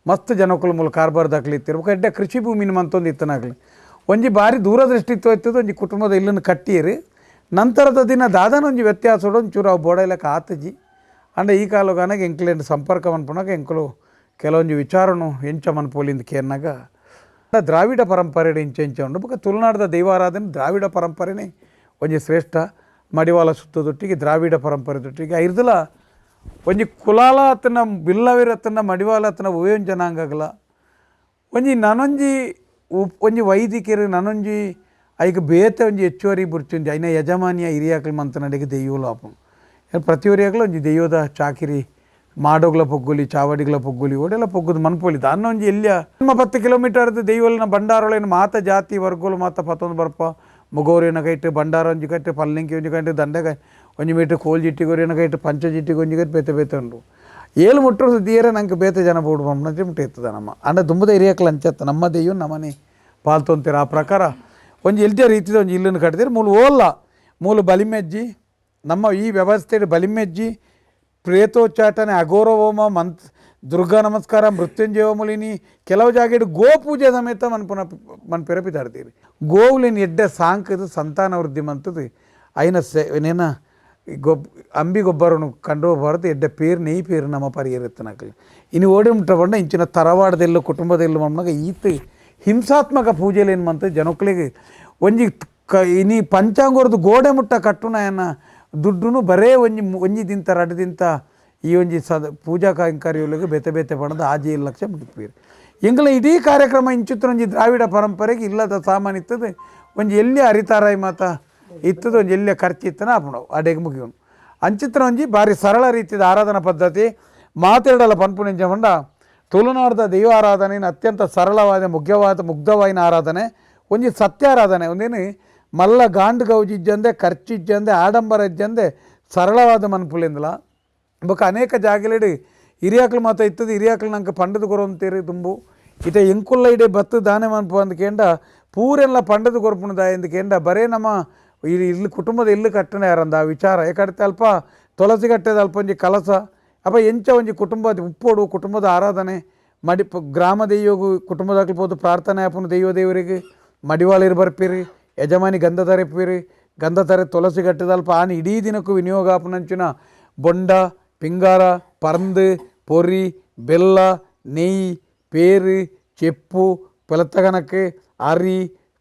ಮಸ್ತ್ ಜನಕ್ಕಳು ಮೂಲ ಕಾರ್ಬಾರ್ದಾಗ್ಲಿ ಇತ್ತಿರ್ಬೇಕು ಎಡ್ಡೆ ಕೃಷಿ ಭೂಮಿನ ಮಂತೊಂದು ಇತ್ತನಾಗಲಿ ಒಂಜಿ ಭಾರಿ ದೂರದೃಷ್ಟಿತ್ವ ಇರ್ತದೆ ಒಂಜಿ ಕುಟುಂಬದ ಇಲ್ಲನ್ನು ಕಟ್ಟಿರಿ ನಂತರದ ದಿನ ದಾದನ ಒಂಜಿ ವ್ಯತ್ಯಾಸೋಡು ಒಂಚೂರು ಅವು ಬೋಡೈಲಕ್ಕೆ ಆತಜಿ ಅಂಡ ಈ ಕಾಲಗಾನಾಗ ಎಂಕ್ಲೇಂಡು ಸಂಪರ್ಕ ಮನ್ಪನಾಗ ಎಂಕಲು ಕೆಲವೊಂದು ವಿಚಾರನು ಎಂಚ ಮನ್ಪೋಲಿಂದ ಕೇರ್ನಾಗ ದ್ರಾವಿಡ ಪರಂಪರೆ ಇಂಚೆ ಉಂಡು ಬೊಕ್ಕ ತುಳುನಾಡದ ದೈವಾರಾಧನೆ ದ್ರಾವಿಡ ಪರಂಪರೆನೇ ಒಂಜಿ ಶ್ರೇಷ್ಠ ಮಡಿವಾಳ ಸುತ್ತದೊಟ್ಟಿಗೆ ದ್ರಾವಿಡ ಪರಂಪರೆದೊಟ್ಟಿಗೆ ಇರ್ದಲ ಒಂಜಿ ಕುಲಾಲ ಅತನ ಬಿಲ್ಲವಿರತನ ಮಡಿವಾಳ ಅತನ ಉಯೋನ್ ಜನಾಂಗಗಳ ಒಂಜಿ ನನೊಂಜಿ ಒಂಜಿ ವೈದಿಕರು ನನೊಂಜಿ ಐಕ ಬೇತೆ ಒಂಜಿ ಹೆಚ್ಚುವರಿ ಬುರ್ಚೊಂಜಿ ಐನ ಯಜಮಾನಿಯ ಹಿರಿಯಾಕಲು ಮಂತನಡೆಗೆ ದೆಯ್ಯೋಲು ಆಪುಂಡು ಪ್ರತಿಯೊರಿಯಾಗಲೂ ಒಂಜಿ ದೆಯ್ಯೋದ ಚಾಕಿರಿ ಮಾಡೋಗ್ಲ ಪೊಗ್ಗುಲಿ ಚಾವಡಿಗಳ ಪೊಗ್ಗುಲಿ ಓಡೆಲ್ಲ ಪೊಗ್ಗುದು ಮನ್ಪೊಲಿ ದಾನ್ನ ಒಂಜಿ ಎಲ್ಲಿಯ ನಮ್ಮ 10 ಕಿಲೋಮೀಟರ್ದು ದೆಯ್ಯೋಲಿನ ಭಂಡಾರೊಳೇನು ಮಾತ ಜಾತಿ ವರ್ಗೋಲು ಮಾತ ಪತ್ತೊಂದು ಬರ್ಪ ಮುಗೋರಿನ ಕೈಟ್ ಭಂಡಾರ ಒಂಜಿ ಕಟ್ಟು ಪಲ್ಲಂಕಿ ಒಂಜಿ ಕಟ್ಟು ದಂಡೆಗೆ ಒಂಜಿ ಮೀಟರ್ ಕೋಲ್ ಜಿಟ್ಟಿಗೋರಿನ ಕೈಟ್ ಪಂಚ ಜಿಟ್ಟಿಗೆ ಒಂಜಿ ಕಟ್ಟು ಬೇತೆ ಬೇತೆ ಉಂಡು ಏಳು ಮುಟ್ಟರು ತೀರ ನಂಗೆ ಬೇತೆ ಜನ ಬೋಡು ಮಮ್ಮನಂತೆ ಮುಟ್ಟ ಇರ್ತದೆ ನಮ್ಮ ಅಂಡ ದುಂಬದ ಹಿರಿಯಕ್ಕಲು ಅಂಚತ್ತ ನಮ್ಮ ದೆಯ್ಯು ನಮ್ಮನೆ ಪಾಲ್ತೊಂತೀರ ಆ ಪ್ರಕಾರ ಒಂಜಿ ಎಲ್ತಿಯ ರೀತಿದ ಒಂಜಿ ಇಲ್ಲನ್ನು ಕಟ್ತೀರಿ ಮೂಲು ಓಲ್ಲ ಮೂಲು ಬಲಿಮೆಜ್ಜಿ ನಮ್ಮ ಈ ವ್ಯವಸ್ಥೆ ಬಲಿಮೆಜ್ಜಿ ಪ್ರೇತೋಚ್ಚಾಟನೆ ಅಘೋರ ಹೋಮ ದುರ್ಗಾ ನಮಸ್ಕಾರ ಮೃತ್ಯುಂಜಯ ಹೋಮಲಿನಿ ಕೆಲವು ಜಾಗ ಗೋ ಪೂಜೆ ಸಮೇತ ಮನ್ಪೆರ ಪಿತಾಡ್ತೀರಿ ಗೋವುಲಿನ ಎಡ್ಡೆ ಸಾಂಕದ ಸಂತಾನ ವೃದ್ಧಿ ಮಂತದ್ದು ಐನ ನೇನ ಅಂಬಿ ಗೊಬ್ಬರನು ಕಂಡು ಹೋಗಬಾರ್ದು ಎಡ್ಡೆ ಪೇರು ನೆಯ್ ಪೇರು ನಮ್ಮ ಪರಿಹರಿತ್ತನಕಲಿ ಇನ್ನು ಓಡಿ ಮುಟ್ಟ ಬಂಡ ಇಂಚಿನ ತರವಾಡದೆಲ್ಲ ಕುಟುಂಬದೆಲ್ಲ ಮಮ್ಮನಾಗ ಈತ ಹಿಂಸಾತ್ಮಕ ಪೂಜೆಯಲ್ಲಿ ಏನು ಮಂತ ಜನಕ್ಕಳಿಗೆ ಒಂಜಿ ಇನಿ ಪಂಚಾಂಗರದು ಗೋಡೆ ಮುಟ್ಟ ಕಟ್ಟುನ ಏನ ದುಡ್ಡು ಬರೇ ಒಂಜಿ ದಿಂತ ರಡ್ದಿಂತ ಈ ಒಂಜಿ ಪೂಜಾ ಕೈಂಕರ್ಯಗಳಿಗೆ ಬೇತೆ ಬೇತೆ ಪಣದ ಆಜಿ 7 ಲಕ್ಷ ಮುಗಿಪೀರು ಎಂಗಳ ಇಡೀ ಕಾರ್ಯಕ್ರಮ ಇಂಚಿತ್ರ ಒಂಜಿ ದ್ರಾವಿಡ ಪರಂಪರೆಗೆ ಇಲ್ಲದ ಸಾಮಾನ್ಯತದೆ ಒಂಜಿ ಎಲ್ಲಿ ಹರಿತಾರಾಯಿ ಮಾತ ಇತ್ತದ ಒಂಜಿ ಎಲ್ಲೆ ಖರ್ಚಿತ್ತನ ಆಪುಂಡು ಅಡೆಗೆ ಮುಗಿಯೋನು ಅಂಚಿತ್ರ ಒಂಜಿ ಭಾರಿ ಸರಳ ರೀತಿಯ ಆರಾಧನಾ ಪದ್ಧತಿ ಮಾತೆರಡಲ ಪನ್ಪುನಿಂಚ ಪಂಡ ತುಳುನಾಡದ ದೈವ ಆರಾಧನೆಯನ್ನು ಅತ್ಯಂತ ಸರಳವಾದ ಮುಗ್ಧವಾಯಿನ ಆರಾಧನೆ ಒಂಜಿ ಸತ್ಯಾರಾಧನೆ ಒಂದೇನು ಮಲ್ಲ ಗಾಂಡು ಗೌಜಿಜ್ಜಂದೆ ಖರ್ಚಿಜ್ಜಂದೆ ಆಡಂಬರ ಇಜ್ಜಂದೆ ಸರಳವಾದ ಮನ್ಪುಲಿಂದಲ ಬೊಕ ಅನೇಕ ಜಾಗಲೆಡು ಹಿರಿಯಾಕ್ಲು ಮಾತ ಇತ್ತದ ಹಿರಿಯಾಕ್ಲು ನಂಗೆ ಪಂಡದು ಕೊರೊಂತೀರಿ ತುಂಬು ಇತ ಎಂಕುಲ್ಲ ಇಡೆ ಬತ್ತು ದಾನೆ ಮನ್ಪು ಅಂದ್ಕೇಂಡ ಪೂರೆಲ್ಲ ಪಂಡದು ಕೊರಪುಣದ ಎಂದ್ಕೇಂಡ ಬರೇ ನಮ್ಮ ಇಲ್ಲಿ ಕುಟುಂಬದ ಇಲ್ಲು ಕಟ್ಟನೆ ಯಾರಂದ ಆ ವಿಚಾರ ಯಾಕಂತೆ ಅಲ್ಪ ತುಳಸಿ ಕಟ್ಟೆದ ಅಲ್ಪ ಒಂಜಿ ಕಲಸ ಅಪ್ಪ ಎಂಚ ಒಂಜಿ ಕುಟುಂಬದ ಉಪ್ಪೋಡು ಕುಟುಂಬದ ಆರಾಧನೆ ಮಡಿ ಗ್ರಾಮ ದೈವಗೂ ಕುಟುಂಬದಾಗ್ಲಿ ಪೋದು ಪ್ರಾರ್ಥನೆ ಆಪುನು ದೈವ ದೇವರಿಗೆ ಮಡಿವಾಳಿರು ಬರ್ಪಿರಿ ಯಜಮಾನಿ ಗಂಧ ತರೆಪಿರಿ ಗಂಧ ತಾರೆ ತುಳಸಿ ಕಟ್ಟೆದಲ್ಪ ಆನೆ ಇಡೀ ದಿನಕ್ಕೂ ವಿನಿಯೋಗ ಆಪುನಂಚಿನ ಬೊಂಡ ಪಿಂಗಾರ ಪರಂದು ಪೊರಿ ಬೆಲ್ಲ ನೆಯ್ಯಿ ಪೇರು ಚೆಪ್ಪು ಪೆಲತ್ತಗನಕ್ಕೆ ಅರಿ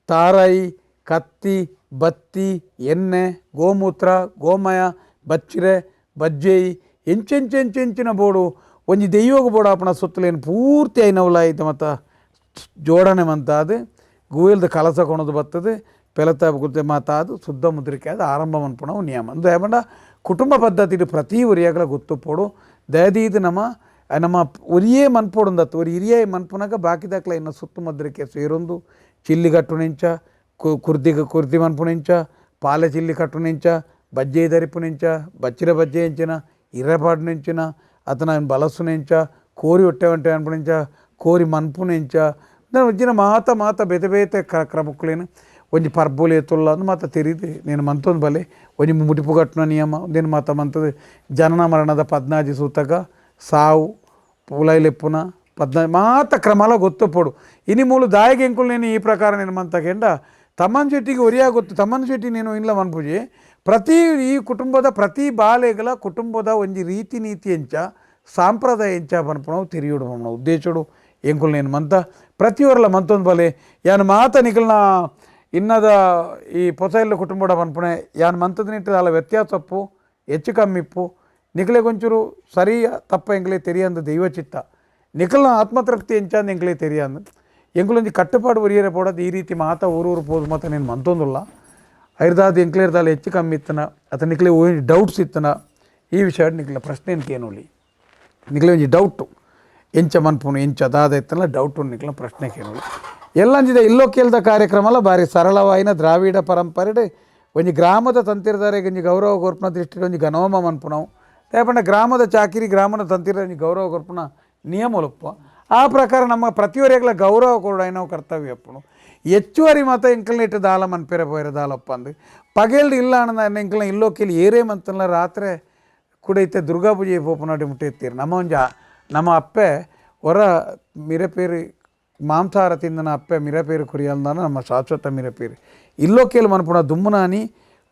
ತಾರಾಯಿ ಕತ್ತಿ ಬತ್ತಿ ಎಣ್ಣೆ ಗೋಮೂತ್ರ ಗೋಮಯ ಬಚ್ಚಿರೆ ಬಜ್ಜೇಯಿ ಎಂಚೆಂಚೆಂಚೆಂಚಿನ ಬೋಡು ಒಂಜಿ ದೈವೋಗ ಬೋಡು ಆಪಣ ಸುತ್ತಲೇನು ಪೂರ್ತಿ ಐನವಲ ಐತೆ ಮತ್ತು ಜೋಡಣೆ ಮಂತಾದು ಗೂಯಲ್ದ ಕಲಸ ಕೊಣದು ಬರ್ತದೆ ಪೆಲತ ಗುರ್ತೆ ಮಾತಾದು ಶುದ್ಧ ಮುದ್ರಿಕೆ ಅದು ಆರಂಭ ಮನ್ಪುಣವು ನಿಯಮ ಅಂದು ಏಮಂಡ ಕುಟುಂಬ ಪದ್ಧತಿ ಪ್ರತಿ ಒರಿಯಾಗಲ ಗೊತ್ತುಪೋಡು ದಯದೀದು ನಮ್ಮ ಒರಿಯೇ ಮನ್ಪೋಡುಂದತ್ತು ಒರಿ ಹಿರಿಯ ಮನ್ಪುನಾಗ ಬಾಕಿದಾಕ್ಲ ಇನ್ನು ಸುತ್ತು ಮುದ್ರಿಕೆ ಸೇರೊಂದು ಚಿಲ್ಲಿ ಕಟ್ಟುನಿಂಚ ಕುರ್ದಿ ಮನ್ಪುನಿಂಚ ಪಾಲೆ ಚಿಲ್ಲಿ ಕಟ್ಟುನಿಂಚ ಬಜ್ಜೆ ಧರಿಪುನಿಂಚ ಬಚ್ಚಿರ ಬಜ್ಜೆ ಎಂಚಿನ ಇರ್ರಪಾಡು ನಿಂಚಿನ ಅತನ ಬಲಸುನಿಂಚ ಕೋರಿ ಹೊಟ್ಟೆ ಹೊಂಟೆ ಅನ್ಪುನಿಂಚ ಕೋರಿ ಮನ್ಪುನಿಂಚ ವಜ್ಜಿನ ಮಾತ ಬೇತೆ ಬೇತೆ ಕ್ರಮಕ್ಕಳೇನು ಒಂಜಿ ಪರ್ಬೋಲಿ ಎತ್ತುಲ್ಲ ಅಂದು ಮಾತ ತೆರೀದು నేను ಮಂತೊಂದು ಬಲೆ ಒಂಜಿ ಮುಡಿಪು ಕಟ್ಟುನ ನಿಯಮ ಒಂದೇನು ಮಾತ ಮಂತದ ಜನನ ಮರಣದ 14 ಸೂತಕ ಸಾವು ಪೂಲೈಲೆಪ್ಪುನ 14 ಮಾತ ಕ್ರಮಲ ಗೊತ್ತುಪೋಡು ಇನಿ ಮೂಲು ದಾಯಿಗೆ ಎಂಕುಲು నేను ಈ ಪ್ರಕಾರ నేను ಮಂತಕೆಂಡ ತಮ್ಮನ ಶೆಟ್ಟಿಗೆ ಒರಿಯಾ ಗೊತ್ತು ತಮ್ಮನ ಶೆಟ್ಟಿ నేను ಇಲ್ಲ ಮನ್ಪುಜಿ ಪ್ರತಿ ಈ ಕುಟುಂಬದ ಪ್ರತಿ ಬಾಲೆಗಳ ಕುಟುಂಬದ ಒಂಜಿ ರೀತಿ ನೀತಿ ಎಂಚ ಸಾಂಪ್ರದಾಯ ಎಂಚ ಪನ್ಪುಣವು ತಿರಿಯೋಡು ಪನ್ಪುಣ ಉದ್ದೇಶಡು ಎಂಕುಲು నేను ಮಂತ ಪ್ರತಿಯೊರಲ ಮಂತೊಂದು ಬಲೆ ಯಾನು ಮಾತ ನಿಕಲ್ನ ಇನ್ನದ ಈ ಪೊಸೈಲ್ಲ ಕುಟುಂಬದ ಪನ್ಪುಣೆ ಯಾನು ಮಂತದ ನಿಟ್ಟು ಅಲ್ಲ ವ್ಯತ್ಯಾಸಪ್ಪು ಹೆಚ್ಚು ಕಮ್ಮಿಪ್ಪು ನಿಕಲೆ ಕೊಂಚೂರು ಸರಿ ತಪ್ಪ ಎಂಕಲೇ ತೆರಿಯಂದು ದೈವ ಚಿತ್ತ ನಿಕಲ್ನ ಆತ್ಮತೃಪ್ತಿ ಎಂಚಂದು ಎಂಕಲೇ ತೆರಿಯಂದು ಎಂಕುಲೊಂಜಿ ಕಟ್ಟುಪಾಡು ಒರಿಯರೆ ಪೋಡೋದು ಈ ರೀತಿ ಮಾತ ಊರೂರು ಪೋದು ಮಾತ నేను ಮಂತೊಂದುಲ್ಲ ಐರ್ದಾದ ಎಂಕ್ಲೇರ್ದಾಲ ಹೆಚ್ಚು ಕಮ್ಮಿ ಇತ್ತನ ಅಥವಾ ನಿಕಲೆ ಡೌಟ್ಸ್ ಇತ್ತನ ಈ ವಿಷಯ ನಿಕಲ ಪ್ರಶ್ನೆ ಕೇನೋಲಿ ನಿಕಲೆ ಒಂಜಿ ಡೌಟು ಎಂಚ ಮನ್ಪುನು ಎಂಚ ದಾದ ಇತ್ತಲ್ಲ ಡೌಟು ನಿಕಲ ಪ್ರಶ್ನೆ ಕೇನೋಲಿ ಎಲ್ಲಂಜಿದ ಇಲ್ಲೋ ಕೇಳ್ದ ಕಾರ್ಯಕ್ರಮಲ ಭಾರಿ ಸರಳವಾಯಿನ ದ್ರಾವಿಡ ಪರಂಪರೆ ಒಂಜಿ ಗ್ರಾಮದ ತಂತಿರದಾರಿಗೆ ಒಂಜಿ ಗೌರವ ಕೊರ್ಪುನ ದೃಷ್ಟಿಡ್ ಒಂಜಿ ಗನೋಮ ಮನ್ಪುನವು ಯಾಪಂಡ ಗ್ರಾಮದ ಚಾಕಿರಿ ಗ್ರಾಮದ ತಂತಿರ ಒಂಜಿ ಗೌರವ ಕೊರ್ಪುನ ನಿಯಮಲುಪ್ಪ ಆ ಪ್ರಕಾರ ನಮ್ಮ ಪ್ರತಿಯೊರೆಗ್ಲ ಗೌರವ ಕೊಡ ನಾವು ಕರ್ತವ್ಯ ಅಪ್ಪನು ಹೆಚ್ಚುವರಿ ಮಾತ ಎಂಕಲ್ನ ಇಟ್ಟು ದಾಲ ಮನ್ಪೆರೆ ಪೋಯರೆ ದಾಲಪ್ಪ ಅಂದು ಪಗೇಲ್ದು ಇಲ್ಲ ಅಣ್ಣ ಎಂಕಲ್ನ ಇಲ್ಲೋ ಕೇಳಿ ಏರೇ ಮಂತಲ್ಲ ರಾತ್ರಿ ಕೂಡ ಇತ್ತೆ ದುರ್ಗಾ ಪೂಜೆ ಪೋಪುನಾಟಿ ಮುಟ್ಟಿರ್ತೀರಿ ನಮ್ಮ ಅಪ್ಪೆ ಹೊರ ಮಿರಪೇರಿ ಮಾಂಸಾಹಾರ ತಿಂದನ ಅಪ್ಪೆ ಮಿರಪೇರು ಕುರಿಯಲ್ದಾನ ನಮ್ಮ ಶಾಶ್ವತ ಮಿರಪೇರು ಇಲ್ಲೋ ಕೇಳಿ ಮನ್ಪುಣ ದುಮ್ಮನಾನಿ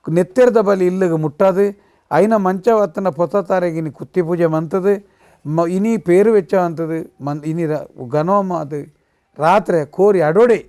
ನೆತ್ತೆರ್ದ ಬಲಿ ಇಲ್ಲಿಗೆ ಮುಟ್ಟದು ಐನ ಮಂಚವತ್ತನ ಪೊತ್ತಾರೆಗೆ ಇನಿ ಕುತ್ತಿ ಪೂಜೆ ಮಂತದು ಇನಿ ಪೇರು ವೆಚ್ಚ ಅಂತದು ಇನಿ ಗನೋಮ ಅದು ರಾತ್ರಿ ಕೋರಿ ಅಡೋಡೆ